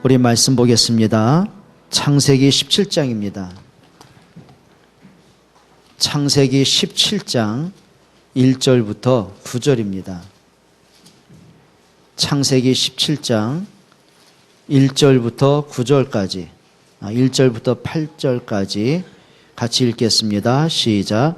우리 말씀 보겠습니다. 창세기 17장입니다. 창세기 17장 1절부터 9절입니다. 창세기 17장 1절부터 9절까지, 1절부터 8절까지 같이 읽겠습니다. 시작.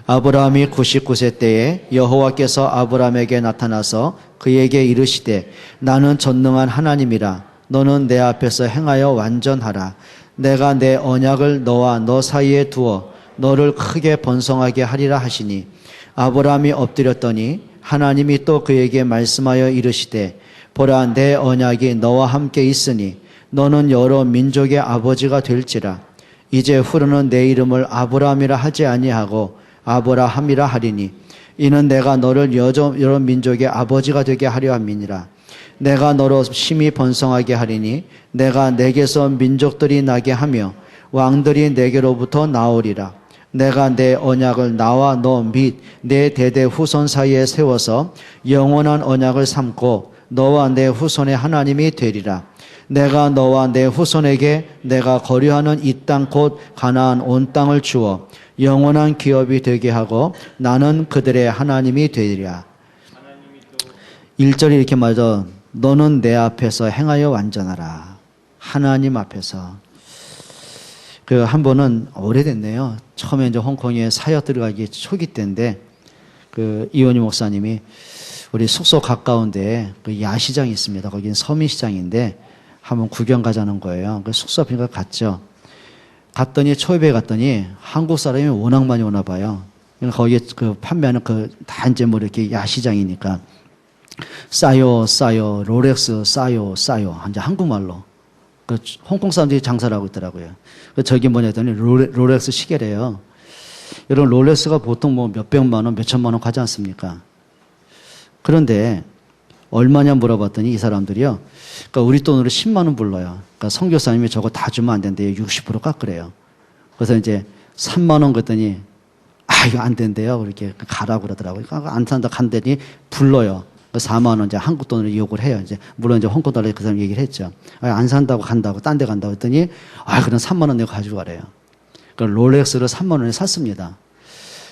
아브라함이 99세 때에 여호와께서 아브라함에게 나타나서 그에게 이르시되 나는 전능한 하나님이라. 너는 내 앞에서 행하여 완전하라. 내가 내 언약을 너와 너 사이에 두어 너를 크게 번성하게 하리라 하시니 아브라함이 엎드렸더니 하나님이 또 그에게 말씀하여 이르시되 보라, 내 언약이 너와 함께 있으니 너는 여러 민족의 아버지가 될지라. 이제 후로는 내 이름을 아브라함이라 하지 아니하고 아브라함이라 하리니 이는 내가 너를 여러 민족의 아버지가 되게 하려 함이니라. 내가 너로 심히 번성하게 하리니 내가 내게서 민족들이 나게 하며 왕들이 내게로부터 나오리라. 내가 내 언약을 나와 너 및 내 대대 후손 사이에 세워서 영원한 언약을 삼고 너와 내 후손의 하나님이 되리라. 내가 너와 내 후손에게 내가 거류하는 이 땅 곧 가나안 온 땅을 주어 영원한 기업이 되게 하고 나는 그들의 하나님이 되리라. 1절이 이렇게 말하죠. 너는 내 앞에서 행하여 완전하라. 하나님 앞에서. 한 번은 오래됐네요. 처음에 이제 홍콩에 사역 들어가기 초기 때인데 이원희 목사님이 우리 숙소 가까운데 야시장이 있습니다. 거기는 서민시장인데 한번 구경 가자는 거예요. 숙소 앞인가 갔죠. 갔더니 초입에 갔더니 한국 사람이 워낙 많이 오나 봐요. 거기에 판매하는 다 이제 뭐 이렇게 야시장이니까 싸요, 롤렉스 싸요. 이제 한국말로. 홍콩 사람들이 장사를 하고 있더라고요. 저기 뭐냐 했더니 롤렉스 시계래요. 여러분, 롤렉스가 보통 뭐 몇백만 원, 몇천만 원 가지 않습니까? 그런데 얼마냐 물어봤더니 이 사람들이요. 우리 돈으로 10만 원 불러요. 선교사님이 저거 다 주면 안 된대요. 60% 깎으래요. 그래서 이제 3만 원 그랬더니 이거 안 된대요. 그렇게 가라고 그러더라고요. 안 산다 간다니 불러요. 4만 원 이제 한국 돈으로 요구를 해요. 이제 물론 이제 홍콩 달러에 그 사람 얘기를 했죠. 안 산다고 간다고 딴 데 간다고 했더니 그럼 3만 원 내고 가지고 가래요. 롤렉스를 3만 원에 샀습니다.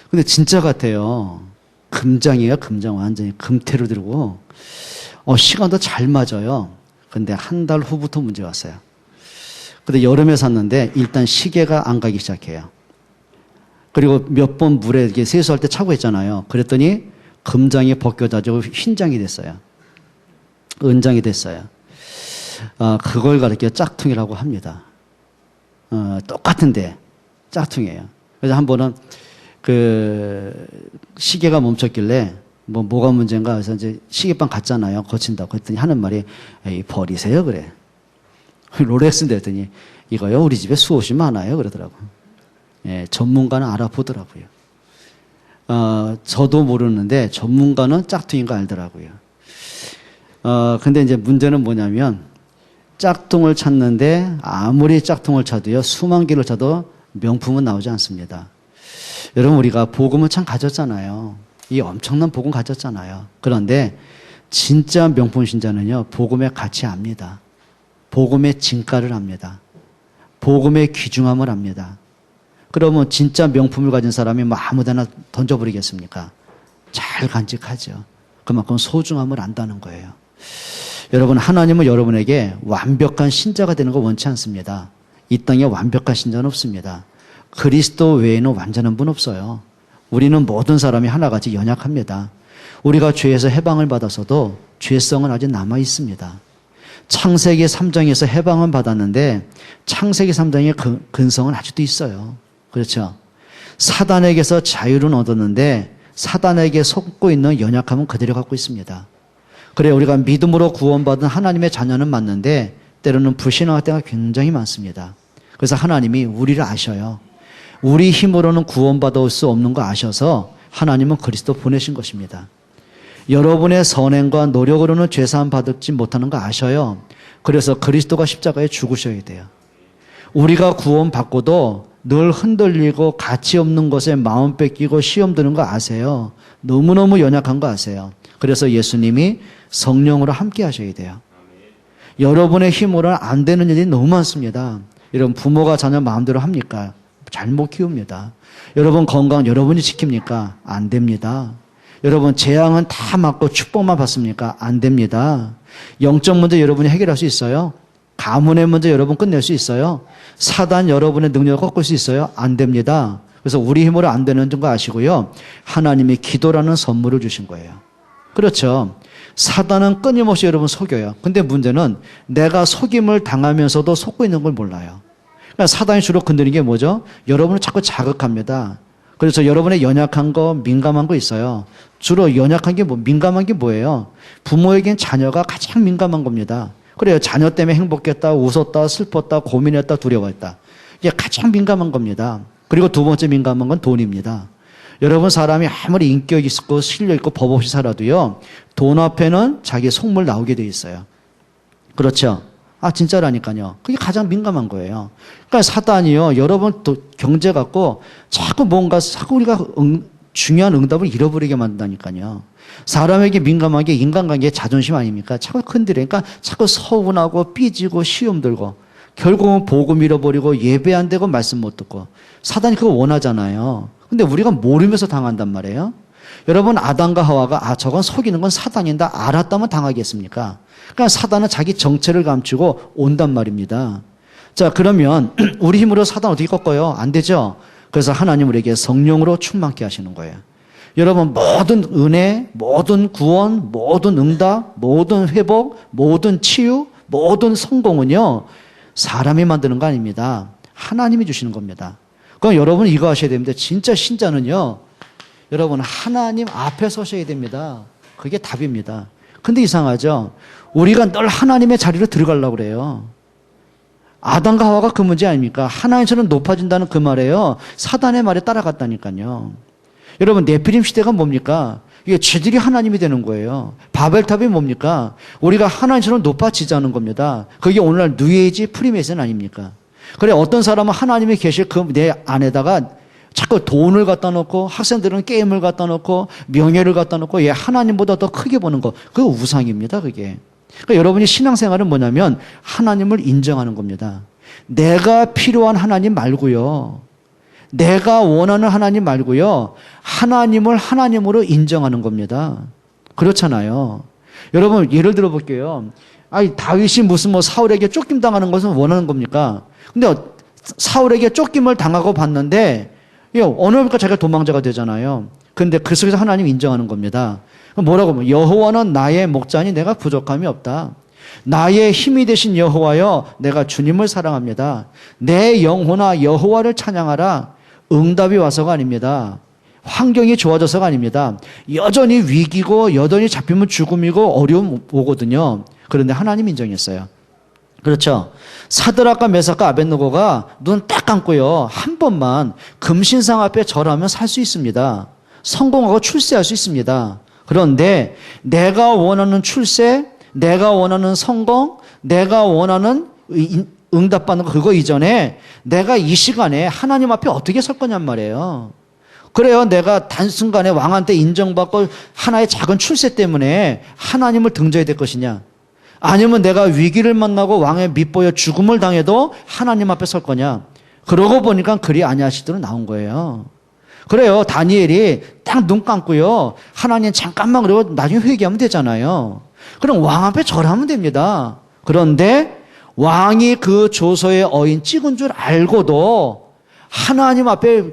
근데 진짜 같아요. 금장이에요. 금장 완전히 금태로 들고 시간도 잘 맞아요. 근데 한 달 후부터 문제 왔어요. 근데 여름에 샀는데 일단 시계가 안 가기 시작해요. 그리고 몇 번 물에 이렇게 세수할 때 차고 했잖아요. 그랬더니 금장이 벗겨져가지고 흰장이 됐어요. 은장이 됐어요. 그걸 가리켜 짝퉁이라고 합니다. 똑같은데 짝퉁이에요. 그래서 한 번은 시계가 멈췄길래 뭐가 문제인가 해서 이제 시계방 갔잖아요. 고친다고. 그랬더니 하는 말이 버리세요 그래. 롤렉스인데 했더니 이거요 우리 집에 수옷이 많아요 그러더라고. 예, 전문가는 알아보더라고요. 저도 모르는데 전문가는 짝퉁인 거 알더라고요. 근데 이제 문제는 뭐냐면 짝퉁을 찾는데 아무리 짝퉁을 찾도요 수만 개를 찾도 명품은 나오지 않습니다. 여러분, 우리가 복음을 참 가졌잖아요. 이 엄청난 복음 가졌잖아요. 그런데 진짜 명품 신자는요 복음의 가치 압니다. 복음의 진가를 압니다. 복음의 귀중함을 압니다. 그러면 진짜 명품을 가진 사람이 아무데나 던져버리겠습니까? 잘 간직하죠. 그만큼 소중함을 안다는 거예요. 여러분, 하나님은 여러분에게 완벽한 신자가 되는 거 원치 않습니다. 이 땅에 완벽한 신자는 없습니다. 그리스도 외에는 완전한 분 없어요. 우리는 모든 사람이 하나같이 연약합니다. 우리가 죄에서 해방을 받아서도 죄성은 아직 남아 있습니다. 창세기 3장에서 해방은 받았는데 창세기 3장의 근성은 아직도 있어요. 그렇죠? 사단에게서 자유를 얻었는데 사단에게 속고 있는 연약함은 그대로 갖고 있습니다. 그래, 우리가 믿음으로 구원받은 하나님의 자녀는 맞는데 때로는 불신앙할 때가 굉장히 많습니다. 그래서 하나님이 우리를 아셔요. 우리 힘으로는 구원받을 수 없는 거 아셔서 하나님은 그리스도 보내신 것입니다. 여러분의 선행과 노력으로는 죄사함 받지 못하는 거 아셔요. 그래서 그리스도가 십자가에 죽으셔야 돼요. 우리가 구원받고도 늘 흔들리고 가치 없는 것에 마음 뺏기고 시험 드는 거 아세요? 너무너무 연약한 거 아세요? 그래서 예수님이 성령으로 함께 하셔야 돼요. 여러분의 힘으로는 안 되는 일이 너무 많습니다. 여러분 부모가 자녀 마음대로 합니까? 잘못 키웁니다. 여러분 건강 여러분이 지킵니까? 안 됩니다. 여러분 재앙은 다 맞고 축복만 받습니까? 안 됩니다. 영적 문제 여러분이 해결할 수 있어요? 가문의 문제 여러분 끝낼 수 있어요? 사단 여러분의 능력을 꺾을 수 있어요? 안 됩니다. 그래서 우리 힘으로 안 되는 거 아시고요. 하나님이 기도라는 선물을 주신 거예요. 그렇죠. 사단은 끊임없이 여러분 속여요. 근데 문제는 내가 속임을 당하면서도 속고 있는 걸 몰라요. 그러니까 사단이 주로 건드리는 게 뭐죠? 여러분을 자꾸 자극합니다. 그래서 여러분의 연약한 거, 민감한 거 있어요. 주로 연약한 게 민감한 게 뭐예요? 부모에겐 자녀가 가장 민감한 겁니다. 그래요. 자녀 때문에 행복했다, 웃었다, 슬펐다, 고민했다, 두려워했다. 이게 가장 민감한 겁니다. 그리고 두 번째 민감한 건 돈입니다. 여러분 사람이 아무리 인격 있고 실력 있고 법 없이 살아도요. 돈 앞에는 자기 속물 나오게 돼 있어요. 그렇죠? 진짜라니까요. 그게 가장 민감한 거예요. 그러니까 사단이요. 여러분 또 경제 갖고 자꾸 우리가 중요한 응답을 잃어버리게 만든다니까요. 사람에게 민감한 게 인간관계의 자존심 아닙니까? 자꾸 건드리니까 자꾸 서운하고 삐지고 시험 들고 결국은 복음 잃어버리고 예배 안 되고 말씀 못 듣고 사단이 그거 원하잖아요. 근데 우리가 모르면서 당한단 말이에요. 여러분 아담과 하와가 저건 속이는 건 사단인다 알았다면 당하겠습니까? 그러니까 사단은 자기 정체를 감추고 온단 말입니다. 자 그러면 우리 힘으로 사단 어떻게 꺾어요? 안 되죠. 그래서 하나님 우리에게 성령으로 충만케 하시는 거예요. 여러분 모든 은혜, 모든 구원, 모든 응답, 모든 회복, 모든 치유, 모든 성공은요. 사람이 만드는 거 아닙니다. 하나님이 주시는 겁니다. 그럼 여러분 이거 하셔야 됩니다. 진짜 신자는요. 여러분 하나님 앞에 서셔야 됩니다. 그게 답입니다. 근데 이상하죠. 우리가 늘 하나님의 자리로 들어가려고 그래요. 아담과 하와가 그 문제 아닙니까? 하나님처럼 높아진다는 그 말이에요. 사단의 말에 따라갔다니까요. 여러분 네피림 시대가 뭡니까? 이게 쥐들이 하나님이 되는 거예요. 바벨탑이 뭡니까? 우리가 하나님처럼 높아지자는 겁니다. 그게 오늘날 뉴에이지 프리메이슨 아닙니까? 그래 어떤 사람은 하나님이 계실 그 내 안에다가 자꾸 돈을 갖다 놓고 학생들은 게임을 갖다 놓고 명예를 갖다 놓고 하나님보다 더 크게 보는 거 그거 우상입니다. 그게. 그러니까 여러분이 신앙생활은 뭐냐면 하나님을 인정하는 겁니다. 내가 필요한 하나님 말고요. 내가 원하는 하나님 말고요. 하나님을 하나님으로 인정하는 겁니다. 그렇잖아요. 여러분 예를 들어 볼게요. 다윗이 무슨 사울에게 쫓김 당하는 것은 원하는 겁니까? 근데 사울에게 쫓김을 당하고 봤는데 어느 날까 자기가 도망자가 되잖아요. 근데 그 속에서 하나님 인정하는 겁니다. 뭐라고 하면 여호와는 나의 목자니 내가 부족함이 없다. 나의 힘이 되신 여호와여 내가 주님을 사랑합니다. 내 영혼아 여호와를 찬양하라. 응답이 와서가 아닙니다. 환경이 좋아져서가 아닙니다. 여전히 위기고 여전히 잡히면 죽음이고 어려움 오거든요. 그런데 하나님 인정했어요. 그렇죠. 사드락과 메삭과 아벳느고가 눈 딱 감고요. 한 번만 금신상 앞에 절하면 살 수 있습니다. 성공하고 출세할 수 있습니다. 그런데 내가 원하는 출세, 내가 원하는 성공, 내가 원하는 응답받는 거 그거 이전에 내가 이 시간에 하나님 앞에 어떻게 설 거냔 말이에요. 그래요. 내가 단순간에 왕한테 인정받고 하나의 작은 출세 때문에 하나님을 등져야 될 것이냐. 아니면 내가 위기를 만나고 왕의 밑보여 죽음을 당해도 하나님 앞에 설 거냐. 그러고 보니까 그리 아니하시도록 나온 거예요. 그래요. 다니엘이 딱 눈 감고요. 하나님 잠깐만 그러고 나중에 회개하면 되잖아요. 그럼 왕 앞에 절하면 됩니다. 그런데 왕이 그 조서에 어인 찍은 줄 알고도 하나님 앞에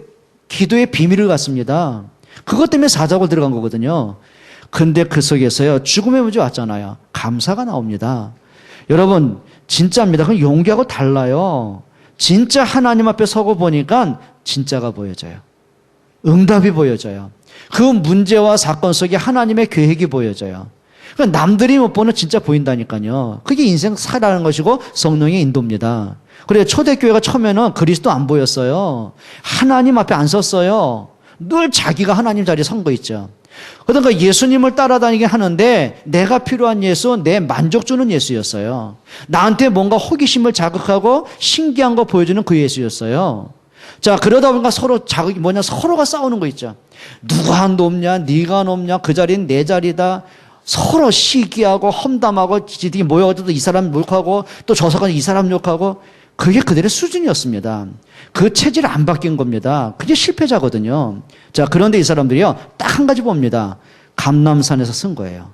기도의 비밀을 갖습니다. 그것 때문에 사자굴 들어간 거거든요. 근데 그 속에서요. 죽음의 문제 왔잖아요. 감사가 나옵니다. 여러분 진짜입니다. 그럼 용기하고 달라요. 진짜 하나님 앞에 서고 보니까 진짜가 보여져요. 응답이 보여져요. 그 문제와 사건 속에 하나님의 계획이 보여져요. 그러니까 남들이 못 보는 진짜 보인다니까요. 그게 인생 살아가는 것이고 성령의 인도입니다. 그래 초대교회가 처음에는 그리스도 안 보였어요. 하나님 앞에 안 섰어요. 늘 자기가 하나님 자리에 선 거 있죠. 그러니까 예수님을 따라다니게 하는데 내가 필요한 예수, 내 만족 주는 예수였어요. 나한테 뭔가 호기심을 자극하고 신기한 거 보여주는 그 예수였어요. 자, 그러다 보니까 서로 자극이 서로가 싸우는 거 있죠. 누가 높냐, 네가 높냐, 그 자리는 내 자리다. 서로 시기하고 험담하고 지들이 모여가지고 이 사람 욕하고 또 저 사람 이 사람 욕하고 그게 그들의 수준이었습니다. 그 체질이 안 바뀐 겁니다. 그게 실패자거든요. 자, 그런데 이 사람들이요, 딱 한 가지 봅니다. 감람산에서 쓴 거예요.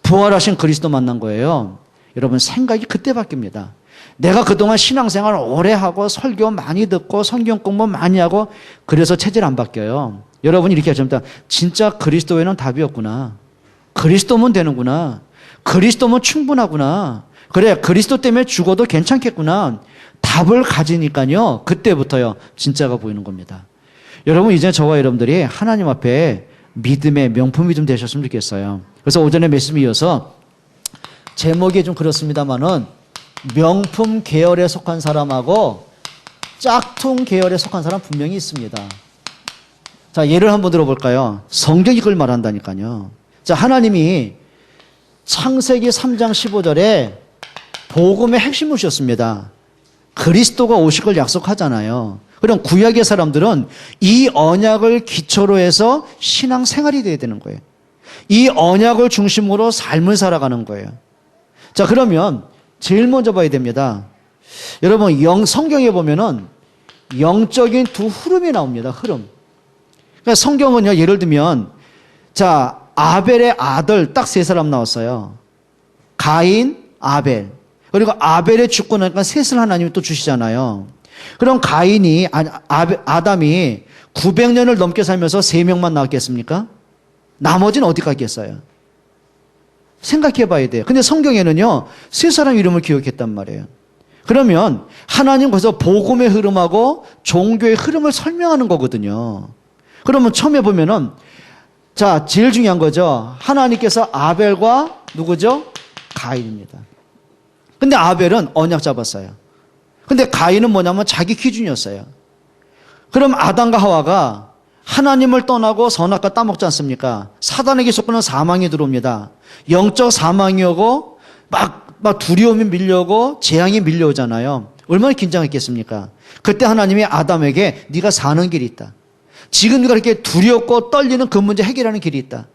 부활하신 그리스도 만난 거예요. 여러분, 생각이 그때 바뀝니다. 내가 그동안 신앙생활 오래 하고 설교 많이 듣고 성경 공부 많이 하고 그래서 체질 안 바뀌어요. 여러분이 이렇게 하십니다. 진짜 그리스도 외에는 답이 없구나. 그리스도면 되는구나. 그리스도면 충분하구나. 그래, 그리스도 때문에 죽어도 괜찮겠구나. 답을 가지니까요, 그때부터요, 진짜가 보이는 겁니다. 여러분, 이제 저와 여러분들이 하나님 앞에 믿음의 명품이 좀 되셨으면 좋겠어요. 그래서 오전에 말씀에 이어서 제목이 좀 그렇습니다만은 명품 계열에 속한 사람하고 짝퉁 계열에 속한 사람 분명히 있습니다. 자, 예를 한번 들어볼까요? 성경이 그걸 말한다니까요. 자, 하나님이 창세기 3장 15절에 복음의 핵심을 주셨습니다. 그리스도가 오실 걸 약속하잖아요. 그럼 구약의 사람들은 이 언약을 기초로 해서 신앙생활이 돼야 되는 거예요. 이 언약을 중심으로 삶을 살아가는 거예요. 자, 그러면 제일 먼저 봐야 됩니다. 여러분, 성경에 보면은 영적인 두 흐름이 나옵니다. 흐름. 그러니까 성경은요, 예를 들면, 자, 아벨의 아들 딱 세 사람 나왔어요. 가인, 아벨. 그리고 아벨의 죽고 나니까 셋을 하나님이 또 주시잖아요. 그럼 아담이 900년을 넘게 살면서 3명만 나왔겠습니까? 나머지는 어디 갔겠어요? 생각해 봐야 돼요. 근데 성경에는요, 세 사람 이름을 기억했단 말이에요. 그러면 하나님 거기서 복음의 흐름하고 종교의 흐름을 설명하는 거거든요. 그러면 처음에 보면은, 자, 제일 중요한 거죠. 하나님께서 아벨과 누구죠? 가인입니다. 근데 아벨은 언약 잡았어요. 근데 가인은 뭐냐면 자기 기준이었어요. 그럼 아담과 하와가 하나님을 떠나고 선악과 따먹지 않습니까? 사단에게 속고는 사망이 들어옵니다. 영적 사망이 오고 막 두려움이 밀려오고 재앙이 밀려오잖아요. 얼마나 긴장했겠습니까? 그때 하나님이 아담에게 네가 사는 길이 있다. 지금 네가 이렇게 두렵고 떨리는 그 문제 해결하는 길이 있다.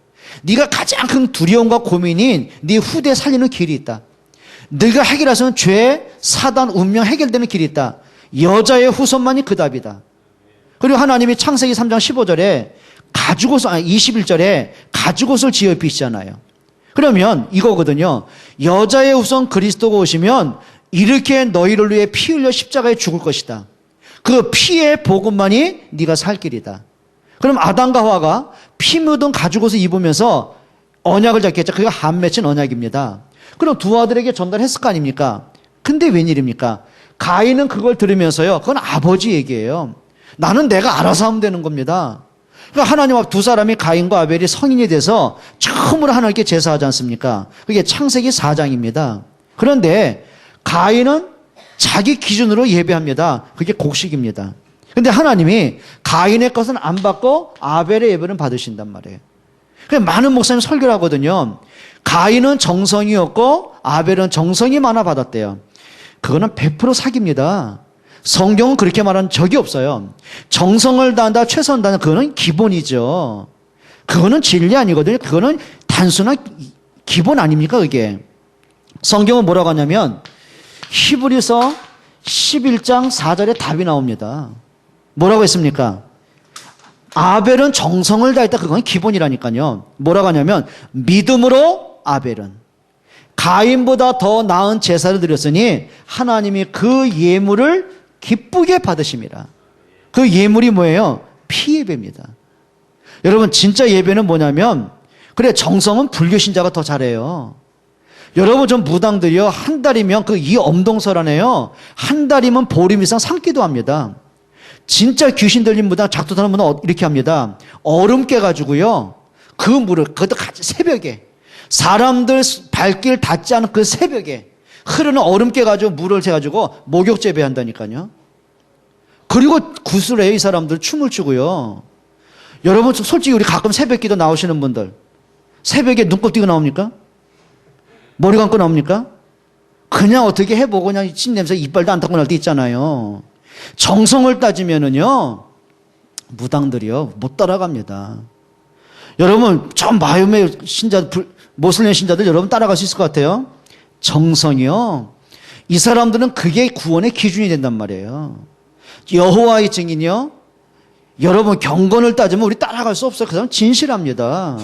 네가 가장 큰 두려움과 고민인 네 후대 살리는 길이 있다. 네가 해결해서는 죄, 사단, 운명 해결되는 길이 있다. 여자의 후손만이 그 답이다. 그리고 하나님이 창세기 3장 15절에 21절에 가죽옷을 지어 입히시잖아요. 그러면 이거거든요. 여자의 후손 그리스도가 오시면 이렇게 너희를 위해 피 흘려 십자가에 죽을 것이다. 그 피의 복음만이 네가 살 길이다. 그럼 아담과 하와가 피 묻은 가죽옷을 입으면서 언약을 잡겠죠. 그게 한 맺힌 언약입니다. 그럼 두 아들에게 전달했을 거 아닙니까? 근데 웬일입니까? 가인은 그걸 들으면서요, 그건 아버지 얘기예요. 나는 내가 알아서 하면 되는 겁니다. 그러니까 하나님 앞 두 사람이 가인과 아벨이 성인이 돼서 처음으로 하나님께 제사하지 않습니까? 그게 창세기 4장입니다. 그런데 가인은 자기 기준으로 예배합니다. 그게 곡식입니다. 근데 하나님이 가인의 것은 안 받고 아벨의 예배는 받으신단 말이에요. 그래서 많은 목사님 설교를 하거든요. 가인은 정성이었고 아벨은 정성이 많아 받았대요. 그거는 100% 사기입니다. 성경은 그렇게 말한 적이 없어요. 정성을 다한다, 최선을 다한다, 그거는 기본이죠. 그거는 진리 아니거든요. 그거는 단순한 기본 아닙니까, 그게. 성경은 뭐라고 하냐면 히브리서 11장 4절에 답이 나옵니다. 뭐라고 했습니까? 아벨은 정성을 다했다. 그건 기본이라니까요. 뭐라고 하냐면 믿음으로 아벨은 가인보다 더 나은 제사를 드렸으니 하나님이 그 예물을 기쁘게 받으심이라. 그 예물이 뭐예요? 피예배입니다. 여러분, 진짜 예배는 뭐냐면, 그래, 정성은 불교 신자가 더 잘해요. 여러분, 좀 무당들이요, 한 달이면 이 엄동설하네요. 한 달이면 보름 이상 삼기도 합니다. 진짜 귀신 들린 무당, 작두 타는 분은 이렇게 합니다. 얼음 깨가지고요, 그 물을, 그것도 같이 새벽에, 사람들 발길 닿지 않은 그 새벽에, 흐르는 얼음 깨가지고 물을 재가지고 목욕 재배한다니까요. 그리고 구슬해요, 이 사람들. 춤을 추고요. 여러분, 솔직히 우리 가끔 새벽 기도 나오시는 분들, 새벽에 눈곱 띄고 나옵니까? 머리 감고 나옵니까? 그냥 어떻게 해보고 그냥 침 냄새 이빨도 안 닦고 날 때 있잖아요. 정성을 따지면은요, 무당들이요, 못 따라갑니다. 여러분, 저 마음의 신자, 모슬림 신자들 여러분 따라갈 수 있을 것 같아요? 정성이요. 이 사람들은 그게 구원의 기준이 된단 말이에요. 여호와의 증인이요. 여러분 경건을 따지면 우리 따라갈 수 없어요. 그 사람 진실합니다.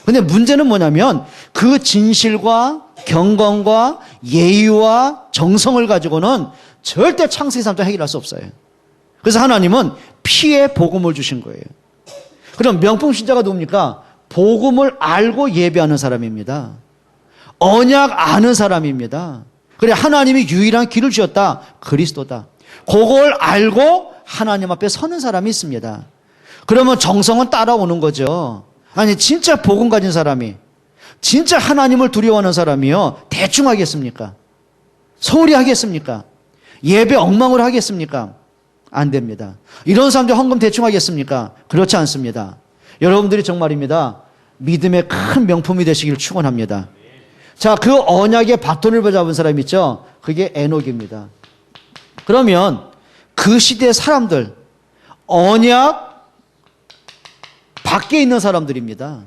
근데 문제는 뭐냐면 그 진실과 경건과 예의와 정성을 가지고는 절대 창세기 3장 해결할 수 없어요. 그래서 하나님은 피의 복음을 주신 거예요. 그럼 명품 신자가 누굽니까? 복음을 알고 예배하는 사람입니다. 언약 아는 사람입니다. 그래 하나님이 유일한 길을 주셨다. 그리스도다. 그걸 알고 하나님 앞에 서는 사람이 있습니다. 그러면 정성은 따라오는 거죠. 아니 진짜 복음 가진 사람이 진짜 하나님을 두려워하는 사람이요. 대충 하겠습니까? 소홀히 하겠습니까? 예배 엉망으로 하겠습니까? 안 됩니다. 이런 사람들 헌금 대충 하겠습니까? 그렇지 않습니다. 여러분들이 정말입니다. 믿음의 큰 명품이 되시기를 축원합니다. 자, 그 언약의 바톤을 잡은 사람 있죠? 그게 에녹입니다. 그러면 그 시대의 사람들, 언약 밖에 있는 사람들입니다.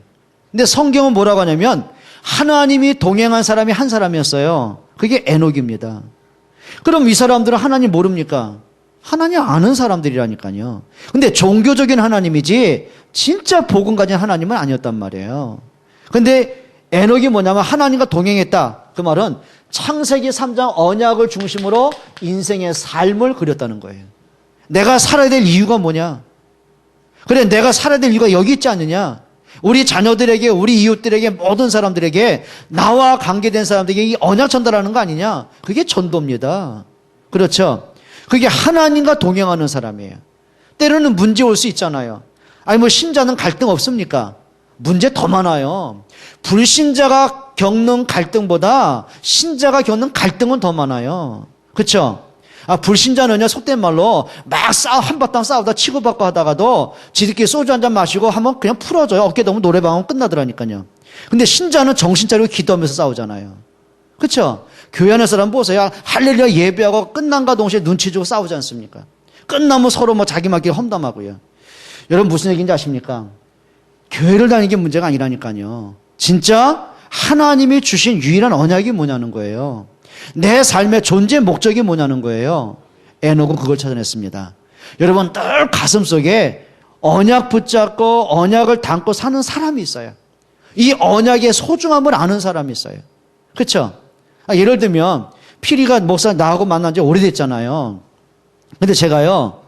근데 성경은 뭐라고 하냐면 하나님이 동행한 사람이 한 사람이었어요. 그게 에녹입니다. 그럼 이 사람들은 하나님 모릅니까? 하나님 아는 사람들이라니까요. 근데 종교적인 하나님이지 진짜 복음 가진 하나님은 아니었단 말이에요. 근데 에녹이 뭐냐면 하나님과 동행했다. 그 말은 창세기 3장 언약을 중심으로 인생의 삶을 그렸다는 거예요. 내가 살아야 될 이유가 뭐냐? 그래 내가 살아야 될 이유가 여기 있지 않느냐? 우리 자녀들에게 우리 이웃들에게 모든 사람들에게 나와 관계된 사람들에게 이 언약 전달하는 거 아니냐? 그게 전도입니다. 그렇죠? 그게 하나님과 동행하는 사람이에요. 때로는 문제 올 수 있잖아요. 아니 뭐 신자는 갈등 없습니까? 문제 더 많아요. 불신자가 겪는 갈등보다 신자가 겪는 갈등은 더 많아요. 그렇죠? 불신자는요 속된 말로 막 한바탕 싸우다 치고받고 하다가도 지들끼리 소주 한잔 마시고 하면 그냥 풀어져요. 어깨 너무 노래방은 끝나더라니까요. 근데 신자는 정신 차리고 기도하면서 싸우잖아요. 그렇죠? 교회 안에 사람 보세요. 할렐루야 예배하고 끝난과 동시에 눈치 주고 싸우지 않습니까? 끝나면 서로 뭐 자기 말끼리 험담하고요. 여러분 무슨 얘기인지 아십니까? 교회를 다니는 게 문제가 아니라니까요. 진짜 하나님이 주신 유일한 언약이 뭐냐는 거예요. 내 삶의 존재 목적이 뭐냐는 거예요. 에녹은 그걸 찾아냈습니다. 여러분 늘 가슴속에 언약 붙잡고 언약을 담고 사는 사람이 있어요. 이 언약의 소중함을 아는 사람이 있어요. 그렇죠? 예를 들면 피리가 목사 나하고 만난 지 오래됐잖아요. 근데 제가요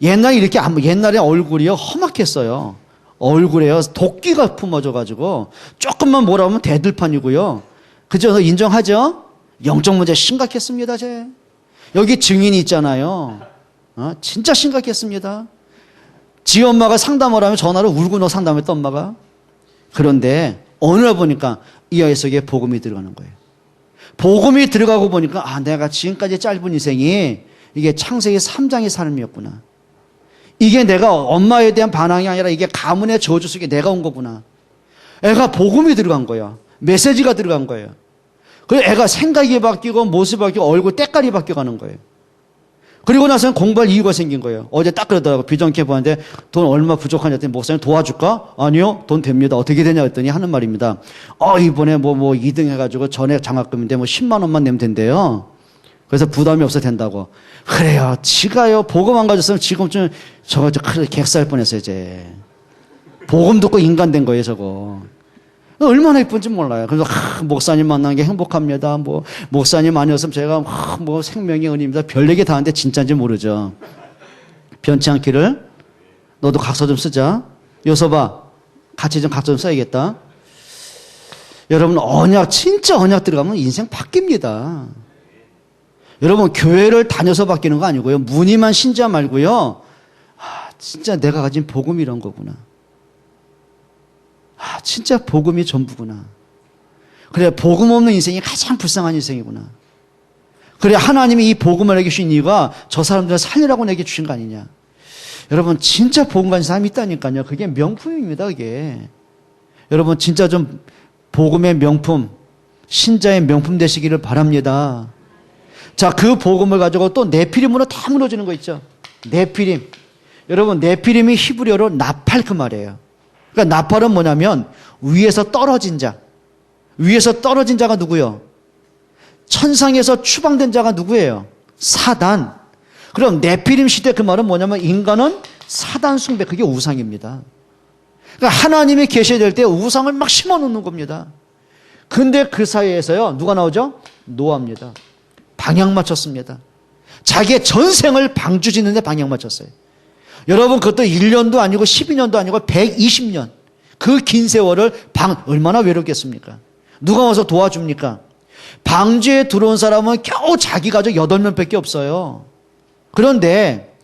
옛날에 이렇게 옛날에 얼굴이요 험악했어요. 얼굴에요 도끼가 품어져가지고 조금만 뭐라 하면 대들판이고요. 그죠? 인정하죠? 영적 문제 심각했습니다. 제 여기 증인이 있잖아요. 진짜 심각했습니다. 지 엄마가 상담을 하면 전화로 울고 상담했던 엄마가. 그런데 어느 날 보니까 이 아이 속에 복음이 들어가는 거예요. 복음이 들어가고 보니까 내가 지금까지 짧은 인생이 이게 창세기 3장의 삶이었구나. 이게 내가 엄마에 대한 반항이 아니라 이게 가문의 저주 속에 내가 온 거구나. 애가 복음이 들어간 거야. 메시지가 들어간 거예요. 그래서 애가 생각이 바뀌고 모습이 바뀌고 얼굴 때깔이 바뀌어가는 거예요. 그리고 나서는 공부할 이유가 생긴 거예요. 어제 딱 그러더라고. 비전케 보는데 돈 얼마 부족하냐 했더니 목사님 도와줄까? 아니요. 돈 됩니다. 어떻게 되냐 했더니 하는 말입니다. 이번에 뭐 2등 해가지고 전액 장학금인데 10만 원만 내면 된대요. 그래서 부담이 없어 된다고. 그래요. 지가요. 복음 안 가졌으면 지금쯤 저거 객살 뻔했어요. 이제. 복음 듣고 인간 된 거예요. 저거. 얼마나 예쁜지 몰라요. 그래서 목사님 만난 게 행복합니다. 목사님 아니었으면 제가 생명의 은혜입니다. 별 얘기 다 하는데 진짜인지 모르죠. 변치 않기를 너도 각서 좀 쓰자. 요서봐 같이 좀 각서 좀 써야겠다. 여러분 진짜 언약 들어가면 인생 바뀝니다. 여러분 교회를 다녀서 바뀌는 거 아니고요. 무늬만 신자 말고요. 진짜 내가 가진 복음이 이런 거구나. 진짜 복음이 전부구나. 그래 복음 없는 인생이 가장 불쌍한 인생이구나. 그래 하나님이 이 복음을 내게 주신 이유가 저 사람들을 살리라고 내게 주신 거 아니냐. 여러분 진짜 복음 가진 사람이 있다니까요. 그게 명품입니다. 그게. 여러분 진짜 좀 복음의 명품 신자의 명품 되시기를 바랍니다. 자, 그 복음을 가지고 또 네피림으로 다 무너지는 거 있죠. 네피림. 여러분 네피림이 히브리어로 나팔 그 말이에요. 그러니까 나팔은 뭐냐면 위에서 떨어진 자. 위에서 떨어진 자가 누구요? 천상에서 추방된 자가 누구예요? 사단. 그럼 네피림 시대 그 말은 뭐냐면 인간은 사단 숭배, 그게 우상입니다. 그러니까 하나님이 계셔야 될 때 우상을 막 심어놓는 겁니다. 근데 그 사이에서요, 누가 나오죠? 노아입니다. 방향 맞췄습니다. 자기의 전생을 방주 짓는데 방향 맞췄어요. 여러분, 그것도 1년도 아니고 12년도 아니고 120년. 그 긴 세월을 얼마나 외롭겠습니까? 누가 와서 도와줍니까? 방주에 들어온 사람은 겨우 자기 가족 8명밖에 없어요. 그런데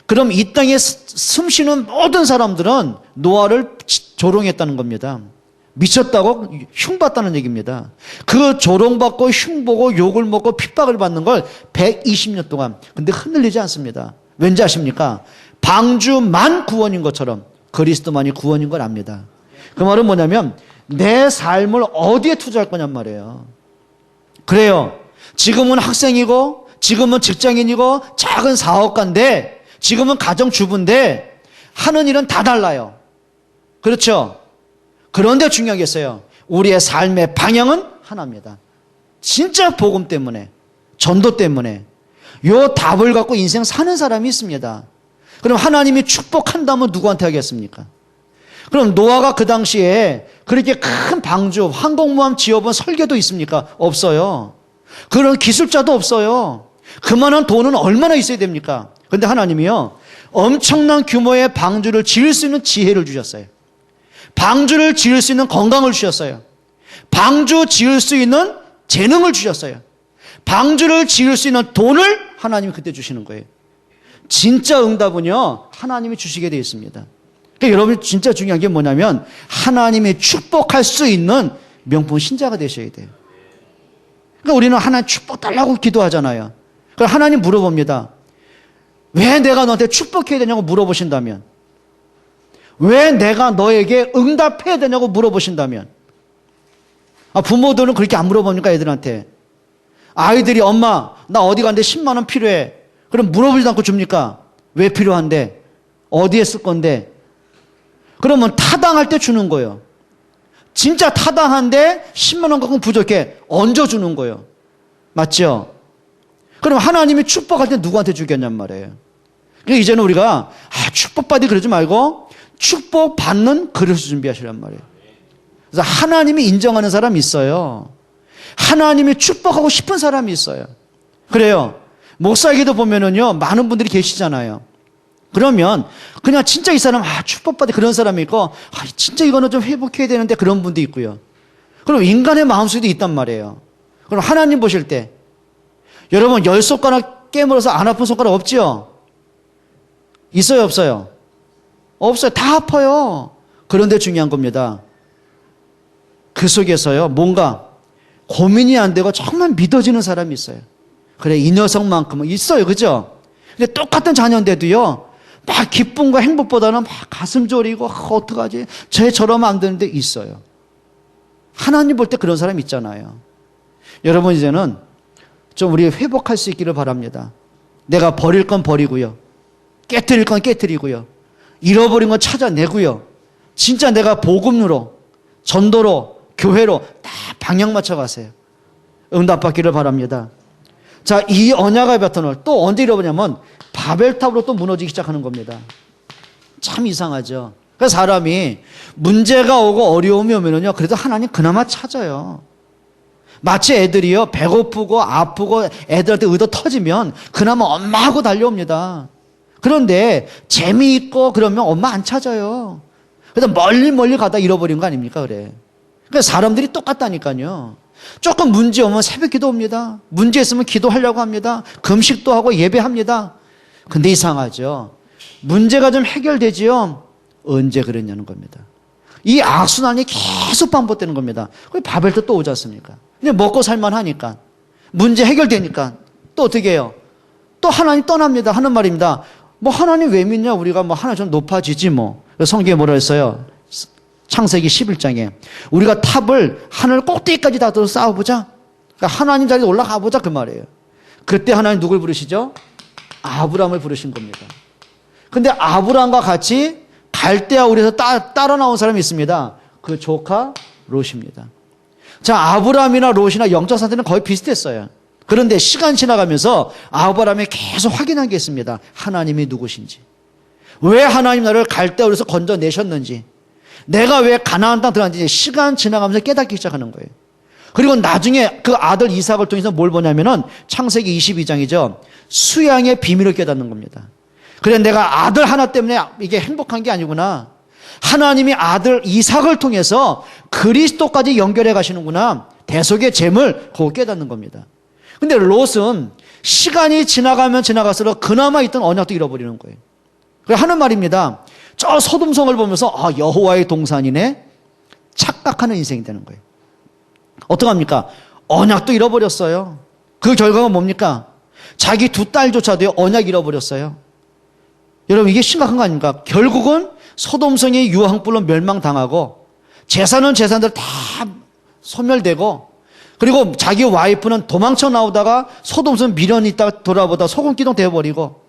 그럼 이 땅에 숨쉬는 모든 사람들은 노아를 조롱했다는 겁니다. 미쳤다고 흉봤다는 얘기입니다. 그 조롱받고 흉보고 욕을 먹고 핍박을 받는 걸 120년 동안. 근데 흔들리지 않습니다. 왠지 아십니까? 방주만 구원인 것처럼 그리스도만이 구원인 걸 압니다. 그 말은 뭐냐면 내 삶을 어디에 투자할 거냔 말이에요. 그래요. 지금은 학생이고 지금은 직장인이고 작은 사업가인데 지금은 가정주부인데 하는 일은 다 달라요. 그렇죠? 그런데 중요하겠어요. 우리의 삶의 방향은 하나입니다. 진짜 복음 때문에, 전도 때문에 요 답을 갖고 인생 사는 사람이 있습니다. 그럼 하나님이 축복한다면 누구한테 하겠습니까? 그럼 노아가 그 당시에 그렇게 큰 방주, 항공모함 지어본 설계도 있습니까? 없어요. 그런 기술자도 없어요. 그만한 돈은 얼마나 있어야 됩니까? 그런데 하나님이요, 엄청난 규모의 방주를 지을 수 있는 지혜를 주셨어요. 방주를 지을 수 있는 건강을 주셨어요. 방주 지을 수 있는 재능을 주셨어요. 방주를 지을 수 있는 돈을 하나님이 그때 주시는 거예요. 진짜 응답은요, 하나님이 주시게 되어 있습니다. 그러니까 여러분 진짜 중요한 게 뭐냐면 하나님이 축복할 수 있는 명품 신자가 되셔야 돼요. 그러니까 우리는 하나님 축복 달라고 기도하잖아요. 그럼 하나님 물어봅니다. 왜 내가 너한테 축복해야 되냐고 물어보신다면, 왜 내가 너에게 응답해야 되냐고 물어보신다면, 부모들은 그렇게 안 물어봅니까? 애들한테. 아이들이 엄마 나 어디 갔는데 10만 원 필요해. 그럼 물어보지도 않고 줍니까? 왜 필요한데? 어디에 쓸 건데? 그러면 타당할 때 주는 거예요. 진짜 타당한데 10만 원 갖고 부족해. 얹어주는 거예요. 맞죠? 그럼 하나님이 축복할 때 누구한테 주겠냔 말이에요. 그러니까 이제는 우리가 축복받이 그러지 말고 축복받는 그릇을 준비하시란 말이에요. 그래서 하나님이 인정하는 사람이 있어요. 하나님이 축복하고 싶은 사람이 있어요. 그래요. 목사에게도 보면은요, 많은 분들이 계시잖아요. 그러면 그냥 진짜 이 사람 축복받이 그런 사람이 있고 진짜 이거는 좀 회복해야 되는데 그런 분도 있고요. 그럼 인간의 마음속에도 있단 말이에요. 그럼 하나님 보실 때 여러분 10손가락 깨물어서 안 아픈 손가락 없지요? 있어요 없어요? 없어요. 다 아파요. 그런데 중요한 겁니다. 그 속에서요 뭔가 고민이 안 되고 정말 믿어지는 사람이 있어요. 그래 이 녀석만큼은 있어요. 그죠? 근데 똑같은 자녀인데도요 막 기쁨과 행복보다는 막 가슴 졸이고 어떡하지? 쟤처럼 안 되는데 있어요. 하나님 볼 때 그런 사람 있잖아요. 여러분 이제는 좀 우리 회복할 수 있기를 바랍니다. 내가 버릴 건 버리고요. 깨트릴 건 깨트리고요. 잃어버린 건 찾아내고요. 진짜 내가 복음으로, 전도로, 교회로 다 방향 맞춰 가세요. 응답받기를 바랍니다. 자, 이 언약의 바톤을 또 언제 잃어버냐면 바벨탑으로 또 무너지기 시작하는 겁니다. 참 이상하죠. 그래서 사람이 문제가 오고 어려움이 오면은요, 그래도 하나님 그나마 찾아요. 마치 애들이요, 배고프고 아프고 애들한테 의도 터지면 그나마 엄마하고 달려옵니다. 그런데 재미있고 그러면 엄마 안 찾아요. 그래서 멀리 가다 잃어버린 거 아닙니까? 그래. 그러니까 사람들이 똑같다니까요. 조금 문제 오면 새벽 기도합니다. 문제 있으면 기도하려고 합니다. 금식도 하고 예배합니다. 근데 이상하죠. 문제가 좀 해결되지요. 언제 그랬냐는 겁니다. 이 악순환이 계속 반복되는 겁니다. 바벨도 또 오지 않습니까? 근데 먹고 살만하니까 문제 해결되니까 또 어떻게 해요? 또 하나님 떠납니다 하는 말입니다. 뭐 하나님 왜 믿냐? 우리가 뭐 하나 좀 높아지지 뭐. 성경에 뭐라 했어요? 창세기 11장에 우리가 탑을 하늘 꼭대기까지 다 들어 쌓아보자. 그러니까 하나님 자리에 올라가 보자 그 말이에요. 그때 하나님 누굴 부르시죠? 아브라함을 부르신 겁니다. 근데 아브라함과 같이 갈대아 우리에서 따라 나온 사람이 있습니다. 그 조카 롯입니다. 자, 아브라함이나 롯이나 영적 상태는 거의 비슷했어요. 그런데 시간 지나가면서 아브라함이 계속 확인한 게 있습니다. 하나님이 누구신지. 왜 하나님 나를 갈대아우르에서 건져내셨는지. 내가 왜 가나안 땅 들어갔는지 시간 지나가면서 깨닫기 시작하는 거예요. 그리고 나중에 그 아들 이삭을 통해서 뭘 보냐면은 창세기 22장이죠. 수양의 비밀을 깨닫는 겁니다. 그래, 내가 아들 하나 때문에 이게 행복한 게 아니구나. 하나님이 아들 이삭을 통해서 그리스도까지 연결해 가시는구나. 대속의 잼을 그거 깨닫는 겁니다. 근데 롯은 시간이 지나가면 지나갈수록 그나마 있던 언약도 잃어버리는 거예요. 그래서 하는 말입니다. 저 소돔성을 보면서 여호와의 동산이네. 착각하는 인생이 되는 거예요. 어떡합니까? 언약도 잃어버렸어요. 그 결과가 뭡니까? 자기 두 딸조차도 언약 잃어버렸어요. 여러분, 이게 심각한 거 아닙니까? 결국은 소돔성이 유황불로 멸망당하고 재산은 재산들 다 소멸되고, 그리고 자기 와이프는 도망쳐 나오다가 소돔성 미련이 있다가 돌아보다 소금기둥 되어버리고,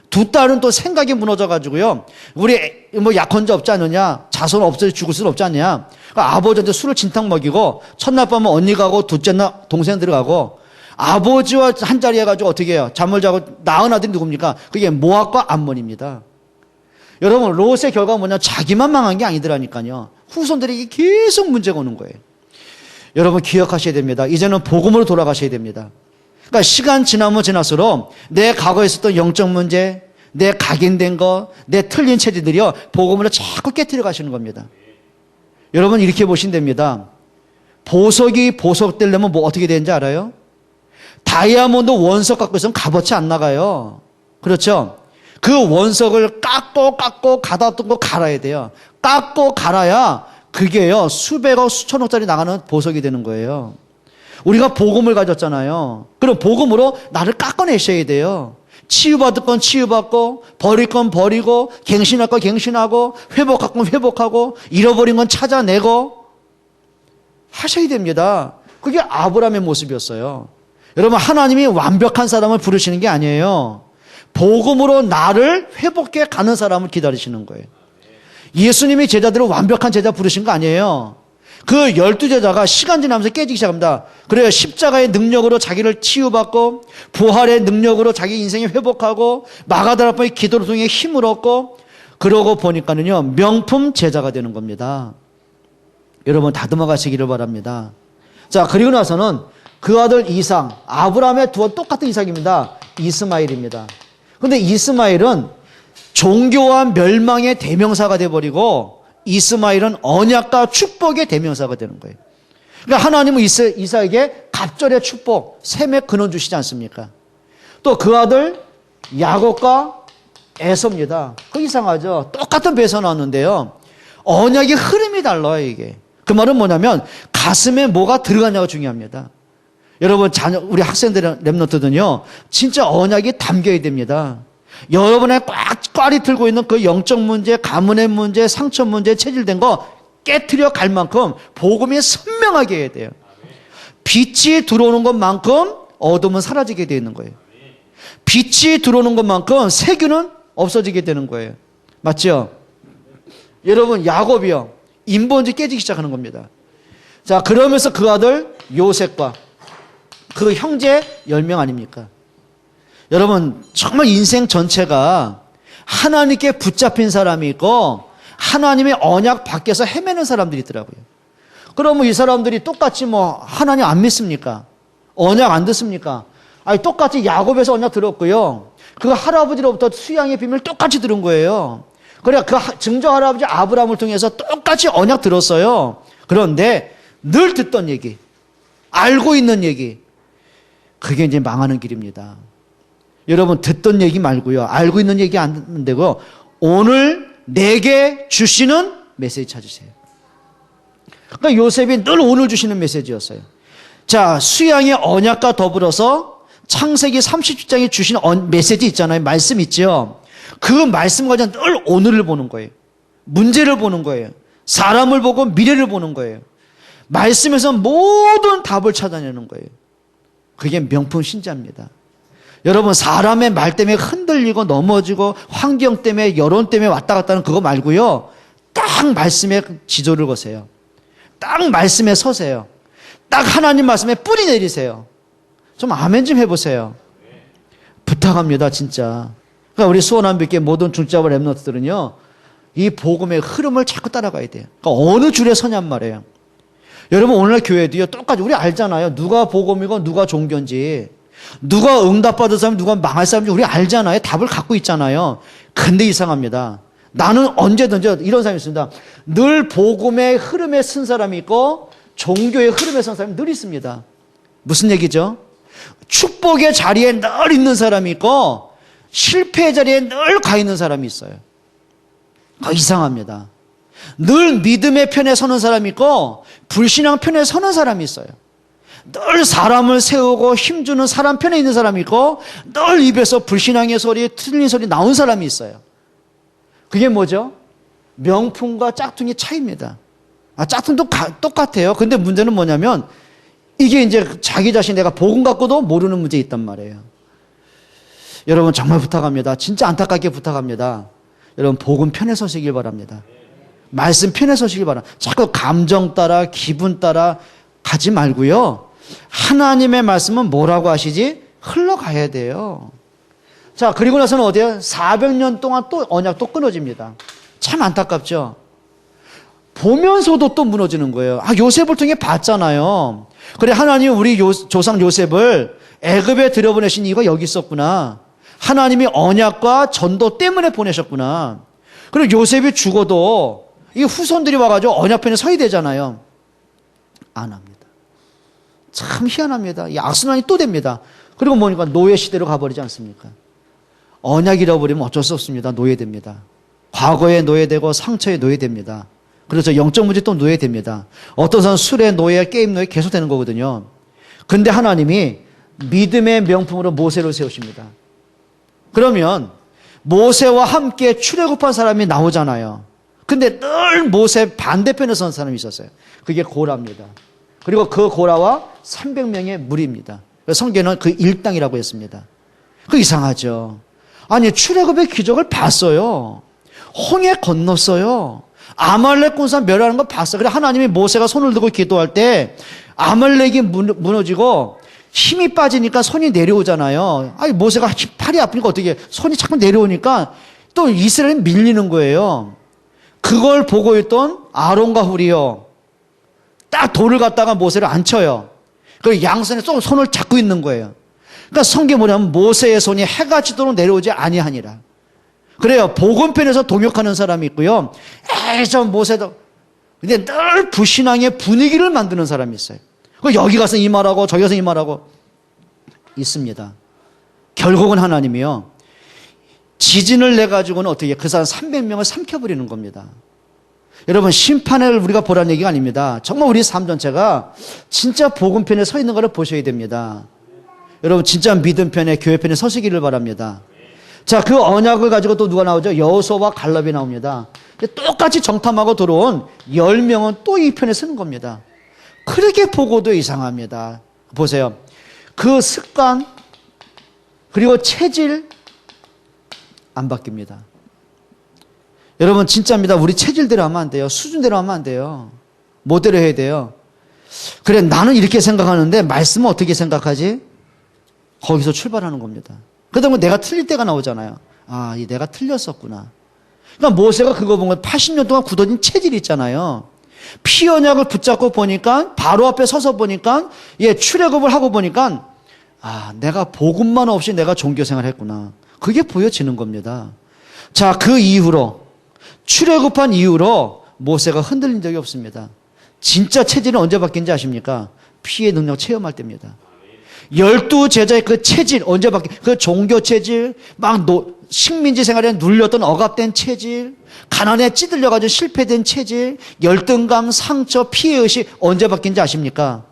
두 딸은 또 생각이 무너져가지고요. 우리 뭐 약혼자 없지 않느냐? 자손 없어 죽을 수는 없지 않느냐? 그러니까 아버지한테 술을 진탕 먹이고, 첫날 밤은 언니 가고 둘째 날 동생 들어가고, 아버지와 한 자리 해가지고 어떻게 해요? 잠을 자고 낳은 아들이 누굽니까? 그게 모압과 암몬입니다. 여러분, 롯의 결과가 뭐냐? 자기만 망한 게 아니더라니까요. 후손들에게 계속 문제가 오는 거예요. 여러분, 기억하셔야 됩니다. 이제는 복음으로 돌아가셔야 됩니다. 그러니까 시간 지나면 지날수록 내 과거에 있었던 영적 문제, 내 각인된 거, 내 틀린 체질들이요, 복음으로 자꾸 깨트려 가시는 겁니다. 여러분, 이렇게 보시면 됩니다. 보석이 보석되려면 뭐 어떻게 되는지 알아요? 다이아몬드 원석 갖고 있으면 값어치 안 나가요. 그렇죠? 그 원석을 깎고 가다듬고 갈아야 돼요. 깎고 갈아야 그게요, 수백억 수천억짜리 나가는 보석이 되는 거예요. 우리가 복음을 가졌잖아요. 그럼 복음으로 나를 깎아내셔야 돼요. 치유받을 건 치유받고, 버릴 건 버리고, 갱신할 건 갱신하고, 회복할 건 회복하고, 잃어버린 건 찾아내고 하셔야 됩니다. 그게 아브라함의 모습이었어요. 여러분, 하나님이 완벽한 사람을 부르시는 게 아니에요. 복음으로 나를 회복해 가는 사람을 기다리시는 거예요. 예수님이 제자들을 완벽한 제자 부르신 거 아니에요. 그 12제자가 시간 지나면서 깨지기 시작합니다. 그래요. 십자가의 능력으로 자기를 치유받고, 부활의 능력으로 자기 인생이 회복하고, 마가다라파의 기도를 통해 힘을 얻고, 그러고 보니까는요, 명품 제자가 되는 겁니다. 여러분, 다듬어 가시기를 바랍니다. 자, 그리고 나서는 그 아들 이삭, 아브라함의 두 똑같은 이삭입니다. 이스마엘입니다. 근데 이스마엘은 종교와 멸망의 대명사가 돼버리고, 이스마엘은 언약과 축복의 대명사가 되는 거예요. 그러니까 하나님은 이삭에게 갑절의 축복, 셈의 근원 주시지 않습니까? 또 그 아들 야곱과 에서입니다. 그 이상하죠? 똑같은 배에서 나왔는데요, 언약의 흐름이 달라요. 이게 그 말은 뭐냐면 가슴에 뭐가 들어가냐가 중요합니다. 여러분, 우리 학생들 랩런트들은요, 진짜 언약이 담겨야 됩니다. 여러분의 꽉 틀고 있는 그 영적 문제, 가문의 문제, 상처 문제, 체질된 거 깨트려 갈 만큼 복음이 선명하게 해야 돼요. 빛이 들어오는 것만큼 어둠은 사라지게 되어 있는 거예요. 빛이 들어오는 것만큼 세균은 없어지게 되는 거예요. 맞죠? 여러분, 야곱이요, 인본주의 깨지기 시작하는 겁니다. 자, 그러면서 그 아들 요셉과 그 형제 10명 아닙니까? 여러분, 정말 인생 전체가 하나님께 붙잡힌 사람이 있고 하나님의 언약 밖에서 헤매는 사람들이 있더라고요. 그러면 이 사람들이 똑같이 뭐 하나님 안 믿습니까? 언약 안 듣습니까? 아니, 똑같이 야곱에서 언약 들었고요, 그 할아버지로부터 수양의 비밀을 똑같이 들은 거예요. 그래, 그 증조 할아버지 아브라함을 통해서 똑같이 언약 들었어요. 그런데 늘 듣던 얘기, 알고 있는 얘기, 그게 이제 망하는 길입니다. 여러분, 듣던 얘기 말고요, 알고 있는 얘기 안 되고 오늘 내게 주시는 메시지 찾으세요. 그러니까 요셉이 늘 오늘 주시는 메시지였어요. 자, 수양의 언약과 더불어서 창세기 30장에 주신 메시지 있잖아요. 말씀 있죠. 그 말씀 가지고 늘 오늘을 보는 거예요. 문제를 보는 거예요. 사람을 보고 미래를 보는 거예요. 말씀에서 모든 답을 찾아내는 거예요. 그게 명품 신자입니다. 여러분, 사람의 말 때문에 흔들리고 넘어지고 환경 때문에 여론 때문에 왔다 갔다 하는 그거 말고요, 딱 말씀에 지도를 거세요. 딱 말씀에 서세요. 딱 하나님 말씀에 뿌리 내리세요. 좀 아멘 좀 해보세요. 부탁합니다, 진짜. 그러니까 우리 수원한빛교회 모든 중짜와 랩런트들은요, 이 복음의 흐름을 자꾸 따라가야 돼요. 그러니까 어느 줄에 서냔 말이에요. 여러분, 오늘날 교회도요, 똑같이 우리 알잖아요. 누가 복음이고 누가 종교인지, 누가 응답받을 사람, 누가 망할 사람인지 우리 알잖아요. 답을 갖고 있잖아요. 근데 이상합니다. 나는 언제든지 이런 사람이 있습니다. 늘 복음의 흐름에 쓴 사람이 있고 종교의 흐름에 선 사람이 늘 있습니다. 무슨 얘기죠? 축복의 자리에 늘 있는 사람이 있고 실패의 자리에 늘 가 있는 사람이 있어요. 이상합니다. 늘 믿음의 편에 서는 사람이 있고 불신앙 편에 서는 사람이 있어요. 늘 사람을 세우고 힘주는 사람 편에 있는 사람이 있고 늘 입에서 불신앙의 소리, 틀린 소리 나온 사람이 있어요. 그게 뭐죠? 명품과 짝퉁의 차이입니다. 짝퉁도 똑같아요. 근데 문제는 뭐냐면 이게 이제 자기 자신 내가 복음 갖고도 모르는 문제 있단 말이에요. 여러분 정말 부탁합니다. 진짜 안타깝게 부탁합니다. 여러분 복음 편에 서시길 바랍니다. 말씀 편에 서시길 바랍니다. 자꾸 감정 따라 기분 따라 가지 말고요. 하나님의 말씀은 뭐라고 하시지? 흘러가야 돼요. 자, 그리고 나서는 어디에요? 400년 동안 또 언약 또 끊어집니다. 참 안타깝죠? 보면서도 또 무너지는 거예요. 요셉을 통해 봤잖아요. 그래, 하나님이 우리 조상 요셉을 애굽에 들여보내신 이유가 여기 있었구나. 하나님이 언약과 전도 때문에 보내셨구나. 그리고 요셉이 죽어도 이 후손들이 와가지고 언약편에 서야 되잖아요. 안 합니다. 참 희한합니다. 이 악순환이 또 됩니다. 그리고 뭐니까 노예 시대로 가버리지 않습니까? 언약 잃어버리면 어쩔 수 없습니다. 노예됩니다. 과거에 노예되고 상처에 노예됩니다. 그래서 영적 문제 또 노예됩니다. 어떤 사람은 술에 노예, 게임 노예 계속 되는 거거든요. 근데 하나님이 믿음의 명품으로 모세를 세우십니다. 그러면 모세와 함께 출애굽한 사람이 나오잖아요. 근데 늘 모세 반대편에 선 사람이 있었어요. 그게 고라입니다. 그리고 그 고라와 300명의 무리입니다. 성경은 그 일당이라고 했습니다. 그 이상하죠. 아니 출애굽의 기적을 봤어요. 홍해 건넜어요. 아말렉 군사 멸하는 거 봤어요. 그래 하나님이 모세가 손을 들고 기도할 때 아말렉이 무너지고 힘이 빠지니까 손이 내려오잖아요. 아니 모세가 팔이 아프니까 어떻게 손이 자꾸 내려오니까 또 이스라엘이 밀리는 거예요. 그걸 보고 있던 아론과 훌이요. 딱 돌을 갖다가 모세를 앉혀요. 그 양손에 손을 잡고 있는 거예요. 그러니까 성경에 뭐냐면 모세의 손이 해가 지도록 내려오지 아니하니라. 그래요. 복음편에서 동역하는 사람이 있고요. 저 모세도. 근데 늘 불신앙의 분위기를 만드는 사람이 있어요. 여기 가서 이 말하고 저기 가서 이 말하고 있습니다. 결국은 하나님이요. 지진을 내가지고는 어떻게 그 사람 300명을 삼켜버리는 겁니다. 여러분 심판을 우리가 보라는 얘기가 아닙니다. 정말 우리 삶 전체가 진짜 복음편에 서 있는 것을 보셔야 됩니다. 여러분 진짜 믿음 편에 교회 편에 서시기를 바랍니다. 자, 그 언약을 가지고 또 누가 나오죠? 여호수아와 갈렙이 나옵니다. 똑같이 정탐하고 들어온 10명은 또 이 편에 서는 겁니다. 그렇게 보고도 이상합니다. 보세요. 그 습관 그리고 체질 안 바뀝니다. 여러분 진짜입니다. 우리 체질대로 하면 안 돼요. 수준대로 하면 안 돼요. 뭐대로 해야 돼요. 그래 나는 이렇게 생각하는데 말씀은 어떻게 생각하지? 거기서 출발하는 겁니다. 그러다 보면 내가 틀릴 때가 나오잖아요. 이 내가 틀렸었구나. 그러니까 모세가 그거 보면 80년 동안 굳어진 체질이 있잖아요. 피 언약을 붙잡고 보니까 바로 앞에 서서 보니까 출애굽을 하고 보니까 내가 복음만 없이 내가 종교생활을 했구나. 그게 보여지는 겁니다. 자, 그 이후로 출애굽한 이후로 모세가 흔들린 적이 없습니다. 진짜 체질은 언제 바뀐지 아십니까? 피의 능력 체험할 때입니다. 12 제자의 그 체질 언제 바뀌? 그 종교 체질, 식민지 생활에 눌렸던 억압된 체질, 가난에 찌들려가지고 실패된 체질, 열등감, 상처, 피해의식 언제 바뀐지 아십니까?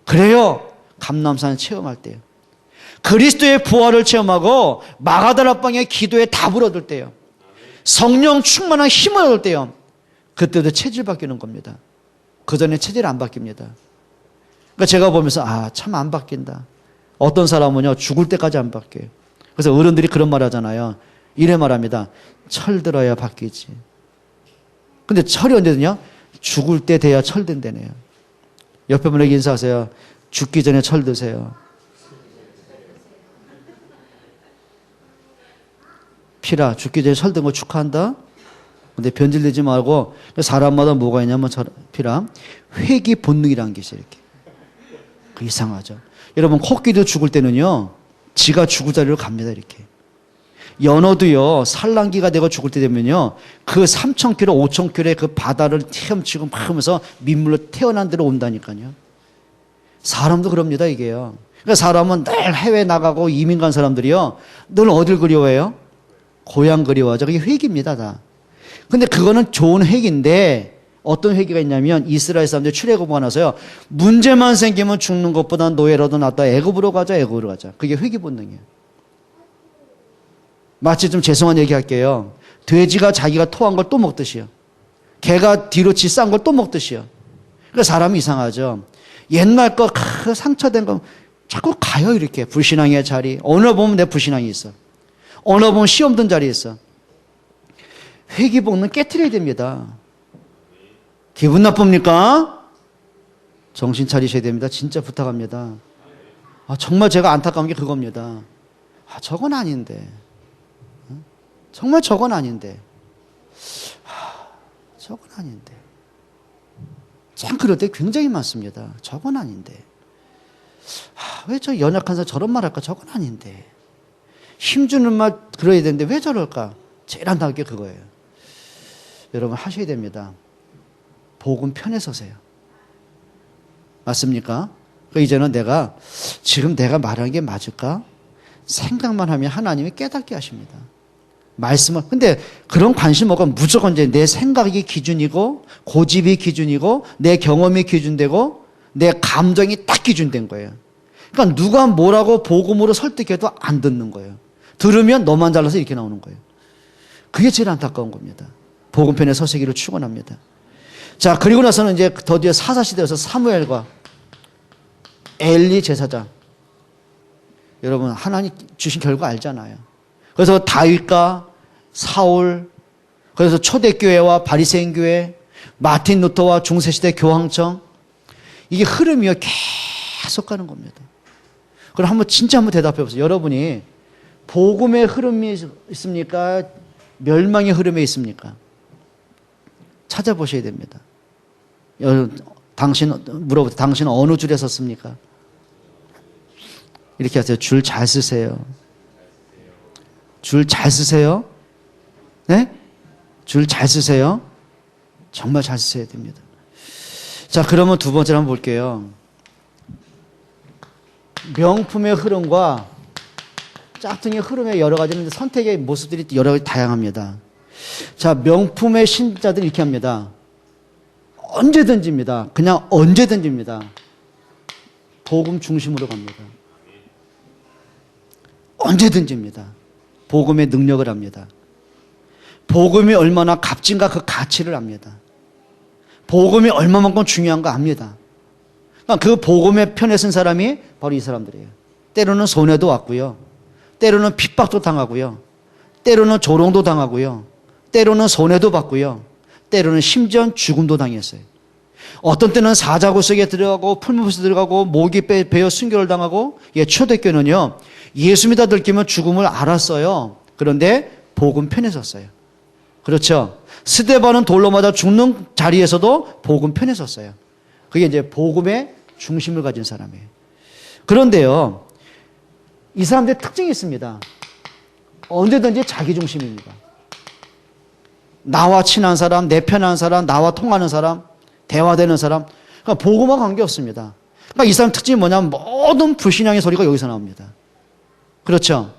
그래요. 감람산 체험할 때요. 그리스도의 부활을 체험하고 마가다라방의 기도에 답을 얻을 때요. 성령 충만한 힘을 얻을 때요. 그때도 체질 바뀌는 겁니다. 그전에 체질 안 바뀝니다. 그러니까 제가 보면서 참 안 바뀐다. 어떤 사람은요 죽을 때까지 안 바뀌어요. 그래서 어른들이 그런 말 하잖아요. 이래 말합니다. 철 들어야 바뀌지. 근데 철이 언제 드냐? 죽을 때 돼야 철 된다네요. 옆에 분에게 인사하세요. 죽기 전에 철 드세요. 피라, 죽기 전에 철 든 거 축하한다. 근데 변질되지 말고, 사람마다 뭐가 있냐면, 피라, 회귀 본능이라는 게 있어요, 이렇게. 그 이상하죠. 여러분, 코끼리도 죽을 때는요, 지가 죽을 자리로 갑니다, 이렇게. 연어도요, 산란기가 되고 죽을 때 되면요, 그 3,000km, 5,000km의 그 바다를 헤엄치고 막 하면서 민물로 태어난 데로 온다니까요. 사람도 그럽니다, 이게요. 그러니까 사람은 늘 해외 나가고 이민 간 사람들이요, 늘 어딜 그리워해요? 고향 그리워하죠. 그게 회귀입니다, 다. 근데 그거는 좋은 회귀인데, 어떤 회귀가 있냐면, 이스라엘 사람들이 출애굽하고 나서요, 문제만 생기면 죽는 것보다 노예라도 낫다. 애굽으로 가자, 애굽으로 가자. 그게 회귀 본능이에요. 마치 좀 죄송한 얘기 할게요. 돼지가 자기가 토한 걸 또 먹듯이요. 개가 뒤로 지 싼 걸 또 먹듯이요. 그러니까 사람이 이상하죠. 옛날 거 상처된 거 자꾸 가요, 이렇게. 불신앙의 자리. 어느 보면 내 불신앙이 있어. 어느 보면 시험 든 자리에 있어. 회귀복는 깨트려야 됩니다. 기분 나쁩니까? 정신 차리셔야 됩니다. 진짜 부탁합니다. 정말 제가 안타까운 게 그겁니다. 저건 아닌데. 정말 저건 아닌데. 저건 아닌데. 참 그럴 때 굉장히 많습니다. 저건 아닌데. 왜 저 연약한 사람 저런 말 할까? 저건 아닌데. 힘주는 말 그래야 되는데 왜 저럴까? 제일 안타까운 게 그거예요. 여러분 하셔야 됩니다. 복음 편에 서세요. 맞습니까? 이제는 지금 내가 말하는 게 맞을까? 생각만 하면 하나님이 깨닫게 하십니다. 말씀을. 근데 그런 관심 없고 무조건 이제 내 생각이 기준이고, 고집이 기준이고, 내 경험이 기준되고, 내 감정이 딱 기준된 거예요. 그러니까 누가 뭐라고 복음으로 설득해도 안 듣는 거예요. 들으면 너만 잘라서 이렇게 나오는 거예요. 그게 제일 안타까운 겁니다. 복음편에 서시기를 축원합니다. 자, 그리고 나서는 이제 더디어 사사시대에서 사무엘과 엘리 제사장. 여러분, 하나님 주신 결과 알잖아요. 그래서 다윗과 사울, 그래서 초대교회와 바리새인 교회, 마틴 루터와 중세시대 교황청, 이게 흐름이요. 계속 가는 겁니다. 그럼 한번 대답해 보세요. 여러분이 복음의 흐름이 있습니까? 멸망의 흐름에 있습니까? 찾아보셔야 됩니다. 당신은 어느 줄에 섰습니까? 이렇게 하세요. 줄 잘 쓰세요. 줄 잘 쓰세요. 네? 줄 잘 쓰세요. 정말 잘 쓰셔야 됩니다. 자, 그러면 두 번째로 한번 볼게요. 명품의 흐름과 짝퉁의 흐름의 여러 가지는 선택의 모습들이 여러 가지 다양합니다. 자, 명품의 신자들이 이렇게 합니다. 언제든지입니다. 그냥 언제든지입니다. 복음 중심으로 갑니다. 언제든지입니다. 복음의 능력을 합니다. 복음이 얼마나 값진가 그 가치를 압니다. 복음이 얼마만큼 중요한가 압니다. 그러니까 그 복음의 편에 쓴 사람이 바로 이 사람들이에요. 때로는 손해도 왔고요. 때로는 핍박도 당하고요. 때로는 조롱도 당하고요. 때로는 손해도 받고요. 때로는 심지어 죽음도 당했어요. 어떤 때는 사자굴 속에 들어가고 풀무불에 들어가고 목이 베어 순교를 당하고, 초대교회는요, 예수 믿어 들키면 죽음을 알았어요. 그런데 복음 편에 섰어요. 그렇죠? 스데반은 돌로 맞아 죽는 자리에서도 복음 편에 섰어요. 그게 이제 복음의 중심을 가진 사람이에요. 그런데요, 이 사람들의 특징이 있습니다. 언제든지 자기 중심입니다. 나와 친한 사람, 내 편한 사람, 나와 통하는 사람, 대화되는 사람, 그러니까 복음과 관계없습니다. 그러니까 이 사람 특징이 뭐냐면 모든 불신앙의 소리가 여기서 나옵니다. 그렇죠?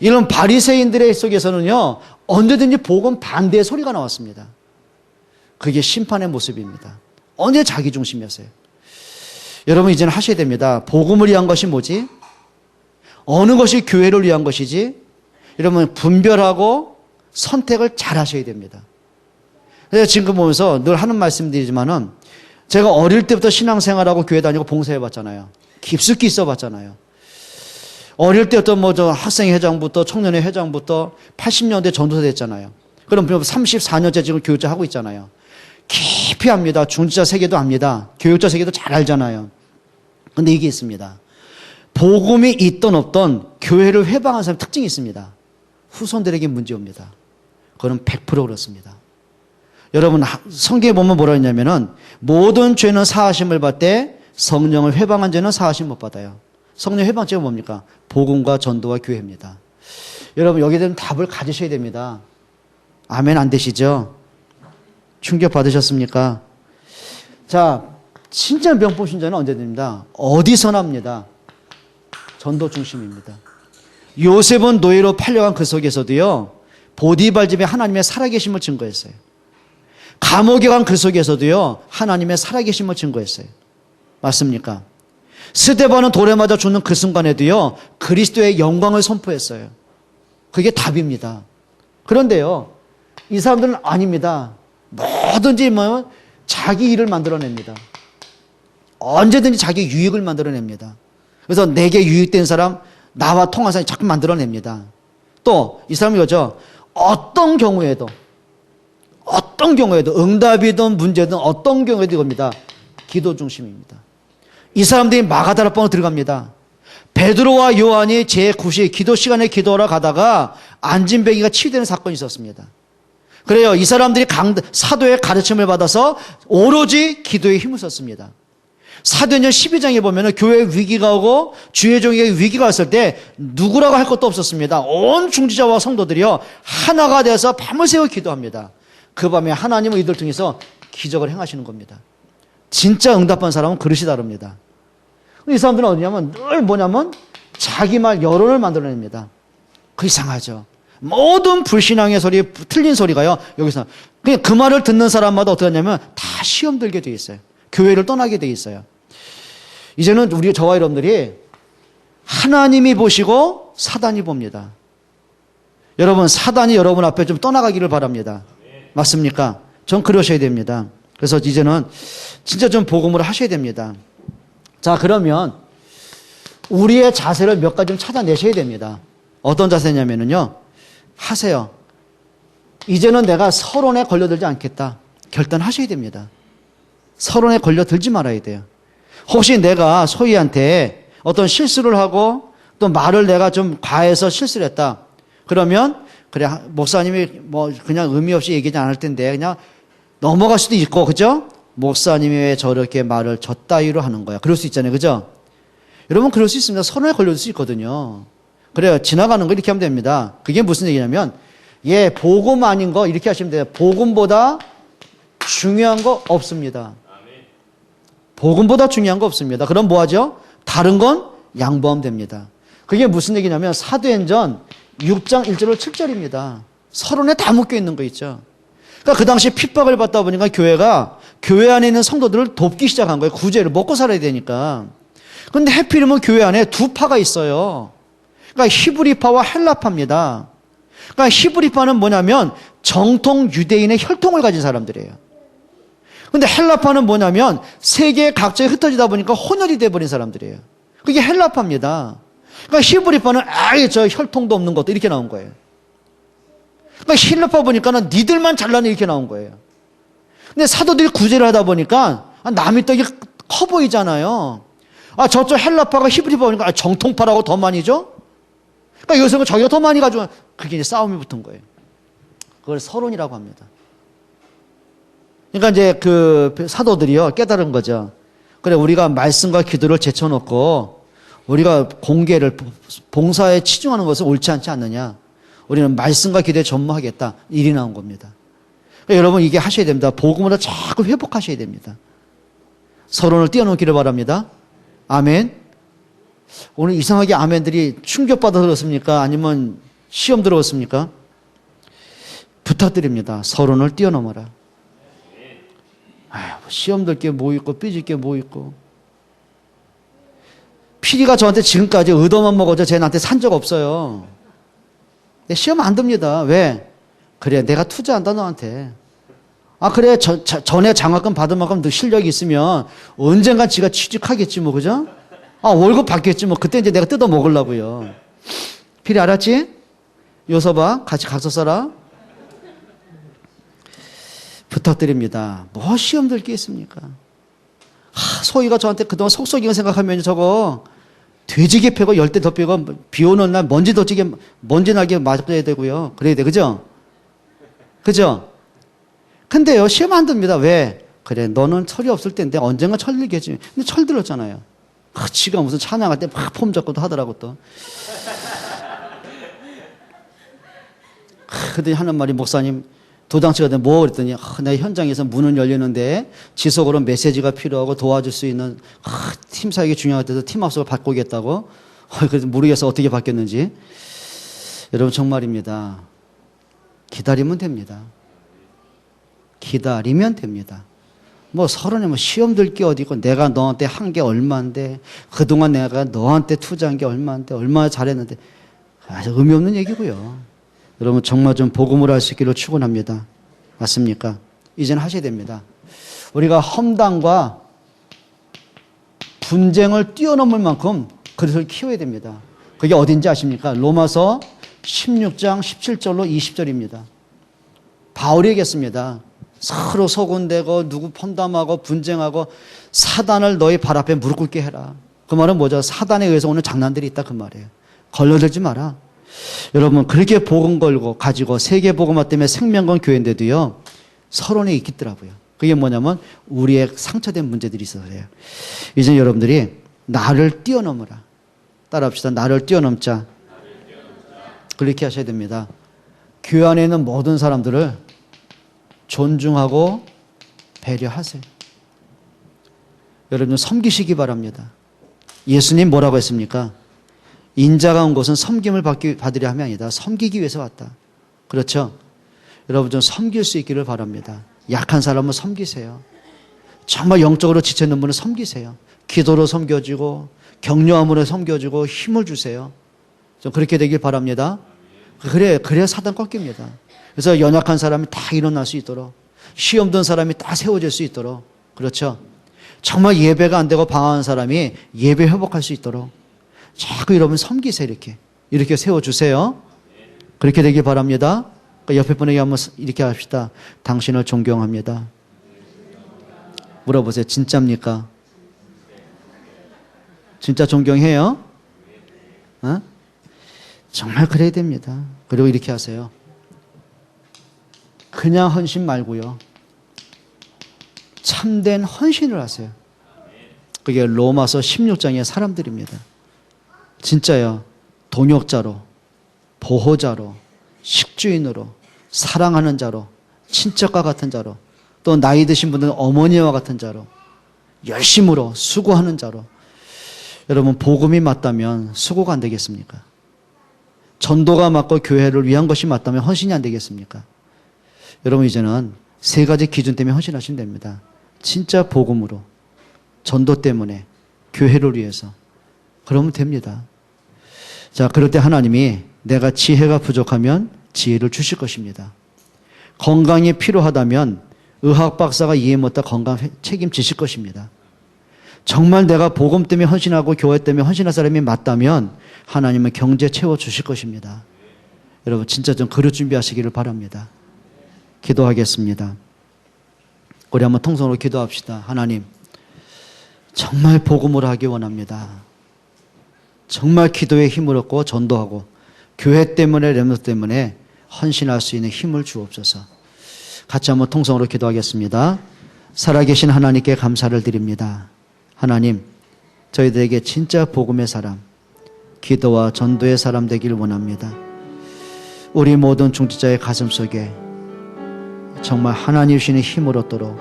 이런 바리새인들의 속에서는요, 언제든지 복음 반대의 소리가 나왔습니다. 그게 심판의 모습입니다. 언제 자기 중심이었어요. 여러분 이제는 하셔야 됩니다. 복음을 위한 것이 뭐지? 어느 것이 교회를 위한 것이지? 여러분 분별하고 선택을 잘 하셔야 됩니다. 그래서 지금 보면서 늘 하는 말씀드리지만은, 제가 어릴 때부터 신앙생활하고 교회 다니고 봉사해봤잖아요. 깊숙이 있어봤잖아요. 어릴 때부터 학생회장부터 청년회 회장부터 80년대 전도사 됐잖아요. 그럼 34년째 지금 교육자 하고 있잖아요. 깊이 합니다. 중지자 세계도 압니다. 교육자 세계도 잘 알잖아요. 근데 이게 있습니다. 복음이 있던 없던 교회를 회방한 사람의 특징이 있습니다. 후손들에게 문제 옵니다. 그거는 100% 그렇습니다. 여러분 성경에 보면 뭐라 했냐면은 모든 죄는 사하심을 받되 성령을 회방한 죄는 사하심 못 받아요. 성령 회방죄가 뭡니까? 복음과 전도와 교회입니다. 여러분 여기에 대한 답을 가지셔야 됩니다. 아멘 안 되시죠? 충격 받으셨습니까? 자, 진짜 명품 신자는 언제 됩니다? 어디서나 합니다. 전도 중심입니다. 요셉은 노예로 팔려간 그 속에서도요, 보디발 집에 하나님의 살아계심을 증거했어요. 감옥에 간 그 속에서도요, 하나님의 살아계심을 증거했어요. 맞습니까? 스데반은 돌에 맞아 죽는 그 순간에도요, 그리스도의 영광을 선포했어요. 그게 답입니다. 그런데요, 이 사람들은 아닙니다. 뭐든지 자기 일을 만들어냅니다. 언제든지 자기 유익을 만들어냅니다. 그래서 내게 유익된 사람, 나와 통한 사람이 자꾸 만들어냅니다. 또 이 사람이 그죠? 어떤 경우에도 응답이든 문제든 어떤 경우에도 이겁니다. 기도 중심입니다. 이 사람들이 마가다락방으로 들어갑니다. 베드로와 요한이 제9시 기도 시간에 기도하러 가다가 안진뱅이가 치유되는 사건이 있었습니다. 그래요. 이 사람들이 사도의 가르침을 받아서 오로지 기도에 힘을 썼습니다. 사도행전 12장에 보면 교회에 위기가 오고 주의 종에게 위기가 왔을 때 누구라고 할 것도 없었습니다. 온 중지자와 성도들이요 하나가 되어서 밤을 새워 기도합니다. 그 밤에 하나님은 이들 통해서 기적을 행하시는 겁니다. 진짜 응답한 사람은 그릇이 다릅니다. 이 사람들은 어디냐면 늘 뭐냐면 자기 말 여론을 만들어냅니다. 그 이상하죠. 모든 불신앙의 소리, 틀린 소리가요 여기서 그냥 그 말을 듣는 사람마다 어떻게 하냐면 다 시험 들게 돼 있어요. 교회를 떠나게 돼 있어요. 이제는 저와 여러분들이 하나님이 보시고 사단이 봅니다. 여러분 사단이 여러분 앞에 좀 떠나가기를 바랍니다. 맞습니까? 전 그러셔야 됩니다. 그래서 이제는 진짜 좀 복음을 하셔야 됩니다. 자, 그러면 우리의 자세를 몇 가지 좀 찾아내셔야 됩니다. 어떤 자세냐면요. 하세요. 이제는 내가 서론에 걸려들지 않겠다. 결단하셔야 됩니다. 서론에 걸려들지 말아야 돼요. 혹시 내가 소희한테 어떤 실수를 하고 또 말을 내가 좀 과해서 실수를 했다. 그러면 그래 목사님이 뭐 그냥 의미 없이 얘기하지 않을 텐데 그냥 넘어갈 수도 있고 그죠? 목사님이 왜 저렇게 말을 저 따위로 하는 거야. 그럴 수 있잖아요. 그죠? 여러분 그럴 수 있습니다. 서론에 걸려들 수 있거든요. 그래요. 지나가는 거 이렇게 하면 됩니다. 그게 무슨 얘기냐면 복음 아닌 거 이렇게 하시면 돼요. 복음보다 중요한 거 없습니다. 복음보다 중요한 거 없습니다. 그럼 뭐 하죠? 다른 건 양보하면 됩니다. 그게 무슨 얘기냐면 사도행전 6장 1절로 7절입니다. 서론에 다 묶여 있는 거 있죠. 그러니까 그 당시 핍박을 받다 보니까 교회가 교회 안에 있는 성도들을 돕기 시작한 거예요. 구제를 먹고 살아야 되니까. 그런데 해필이면 교회 안에 두 파가 있어요. 그러니까 히브리파와 헬라파입니다. 그러니까 히브리파는 뭐냐면 정통 유대인의 혈통을 가진 사람들이에요. 근데 헬라파는 뭐냐면 세계 각지에 흩어지다 보니까 혼혈이 돼버린 사람들이에요. 그게 헬라파입니다. 그러니까 히브리파는 아예 저 혈통도 없는 것도 이렇게 나온 거예요. 그러니까 헬라파 보니까는 니들만 잘나네 이렇게 나온 거예요. 근데 사도들이 구제를 하다 보니까 남이 떡이 커 보이잖아요. 저쪽 헬라파가 히브리파 보니까 정통파라고 더 많이 줘? 그러니까 여기서는 자기가 더 많이 가지고 그게 이제 싸움이 붙은 거예요. 그걸 서론이라고 합니다. 그러니까 이제 그 사도들이요 깨달은 거죠. 그래 우리가 말씀과 기도를 제쳐놓고 우리가 공개를 봉사에 치중하는 것은 옳지 않지 않느냐. 우리는 말씀과 기도에 전무하겠다. 일이 나온 겁니다. 그러니까 여러분 이게 하셔야 됩니다. 복음으로 자꾸 회복하셔야 됩니다. 서론을 띄워놓기를 바랍니다. 아멘. 오늘 이상하게 아멘들이 충격받아서 그렇습니까? 아니면 시험 들어왔습니까? 부탁드립니다. 서론을 뛰어넘어라. 시험 들 게 뭐 있고 삐질 게 뭐 있고. 피디가 저한테 지금까지 의도만 먹어줘 쟤 나한테 산 적 없어요. 시험 안 듭니다. 왜? 그래 내가 투자한다 너한테. 그래 전에 장학금 받은 만큼 너 실력이 있으면 언젠간 지가 취직하겠지 뭐 그죠? 월급 받겠지 뭐 그때 이제 내가 뜯어 먹으려고요. 피디 알았지? 요서봐 같이 각서 써라. 부탁드립니다. 뭐 시험 들 게 있습니까? 소희가 저한테 그동안 속썩이고 생각하면 저거 돼지개 패고 열대 더 빼고 비 오는 날 먼지 덧지게 먼지 나게 맞아야 되고요. 그래야 돼. 그죠? 그죠? 근데요, 시험 안 듭니다. 왜? 그래, 너는 철이 없을 텐데 언젠가 철 들겠지. 근데 철 들었잖아요. 지가 무슨 찬양할 때 막 폼 잡고도 하더라고 또. 그랬더니 하는 말이 목사님 도당치가 돼 뭐 그랬더니 내 현장에서 문은 열리는데 지속으로 메시지가 필요하고 도와줄 수 있는 팀 사역이 중요할 때도 팀 합석을 바꾸겠다고. 그래서 모르겠어 어떻게 바뀌었는지. 여러분 정말입니다. 기다리면 됩니다. 기다리면 됩니다. 뭐 서론에 뭐 시험 들 게 어디 있고 내가 너한테 한 게 얼마인데 그동안 내가 너한테 투자한 게 얼마인데 얼마나 잘했는데 아주 의미 없는 얘기고요. 여러분 정말 좀 복음을 할 수 있기를 축원합니다. 맞습니까? 이제는 하셔야 됩니다. 우리가 험담과 분쟁을 뛰어넘을 만큼 그릇을 키워야 됩니다. 그게 어딘지 아십니까? 로마서 16장 17절로 20절입니다. 바울이 얘기했습니다. 서로 소곤대고 누구 험담하고 분쟁하고 사단을 너희 발 앞에 무릎 꿇게 해라. 그 말은 뭐죠? 사단에 의해서 오는 장난들이 있다 그 말이에요. 걸러들지 마라. 여러분 그렇게 복음 걸고 가지고 세계 복음화 때문에 생명건 교회인데도요 서론에 있겠더라고요. 그게 뭐냐면 우리의 상처된 문제들이 있어서 그래요. 이제 여러분들이 나를 뛰어넘으라. 따라합시다. 나를 뛰어넘자. 그렇게 하셔야 됩니다. 교회 안에 있는 모든 사람들을 존중하고 배려하세요. 여러분 섬기시기 바랍니다. 예수님 뭐라고 했습니까? 인자가 온 곳은 섬김을 받으려 함이 아니다. 섬기기 위해서 왔다. 그렇죠? 여러분 좀 섬길 수 있기를 바랍니다. 약한 사람은 섬기세요. 정말 영적으로 지쳐있는 분은 섬기세요. 기도로 섬겨주고 격려함으로 섬겨주고 힘을 주세요. 좀 그렇게 되길 바랍니다. 그래야 사단 꺾입니다. 그래서 연약한 사람이 다 일어날 수 있도록 시험 든 사람이 다 세워질 수 있도록 그렇죠? 정말 예배가 안 되고 방황하는 사람이 예배 회복할 수 있도록 자꾸 여러분 섬기세요. 이렇게 세워주세요. 그렇게 되길 바랍니다. 옆에 분에게 한번 이렇게 합시다. 당신을 존경합니다. 물어보세요. 진짜입니까? 진짜 존경해요? 어? 정말 그래야 됩니다. 그리고 이렇게 하세요. 그냥 헌신 말고요. 참된 헌신을 하세요. 그게 로마서 16장의 사람들입니다. 진짜요. 동역자로, 보호자로, 식주인으로, 사랑하는 자로, 친척과 같은 자로, 또 나이 드신 분들은 어머니와 같은 자로, 열심으로 수고하는 자로. 여러분 복음이 맞다면 수고가 안 되겠습니까? 전도가 맞고 교회를 위한 것이 맞다면 헌신이 안 되겠습니까? 여러분 이제는 세 가지 기준 때문에 헌신하시면 됩니다. 진짜 복음으로, 전도 때문에, 교회를 위해서. 그러면 됩니다. 자, 그럴 때 하나님이 내가 지혜가 부족하면 지혜를 주실 것입니다. 건강이 필요하다면 의학 박사가 이해 못한 건강 책임지실 것입니다. 정말 내가 복음 때문에 헌신하고 교회 때문에 헌신할 사람이 맞다면 하나님은 경제 채워주실 것입니다. 여러분 진짜 좀 그릇 준비하시기를 바랍니다. 기도하겠습니다. 우리 한번 통성으로 기도합시다. 하나님 정말 복음으로 하기 원합니다. 정말 기도에 힘을 얻고 전도하고 교회 때문에 렘넌트 때문에 헌신할 수 있는 힘을 주옵소서. 같이 한번 통성으로 기도하겠습니다. 살아계신 하나님께 감사를 드립니다. 하나님 저희들에게 진짜 복음의 사람, 기도와 전도의 사람 되길 원합니다. 우리 모든 중직자의 가슴속에 정말 하나님 주시는 힘을 얻도록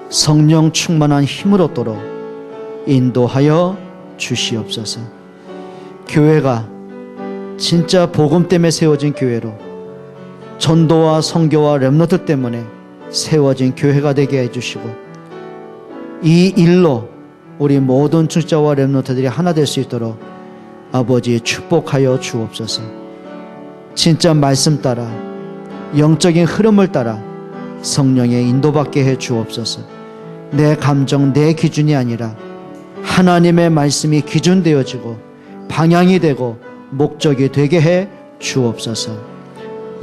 성령 충만한 힘을 얻도록 인도하여 주시옵소서. 교회가 진짜 복음 때문에 세워진 교회로 전도와 선교와 렘넌트 때문에 세워진 교회가 되게 해주시고 이 일로 우리 모든 중직자와 렘넌트들이 하나 될 수 있도록 아버지 축복하여 주옵소서. 진짜 말씀 따라 영적인 흐름을 따라 성령의 인도받게 해 주옵소서. 내 감정, 내 기준이 아니라 하나님의 말씀이 기준 되어지고 방향이 되고 목적이 되게 해 주옵소서.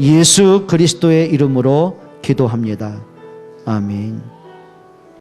예수 그리스도의 이름으로 기도합니다. 아멘.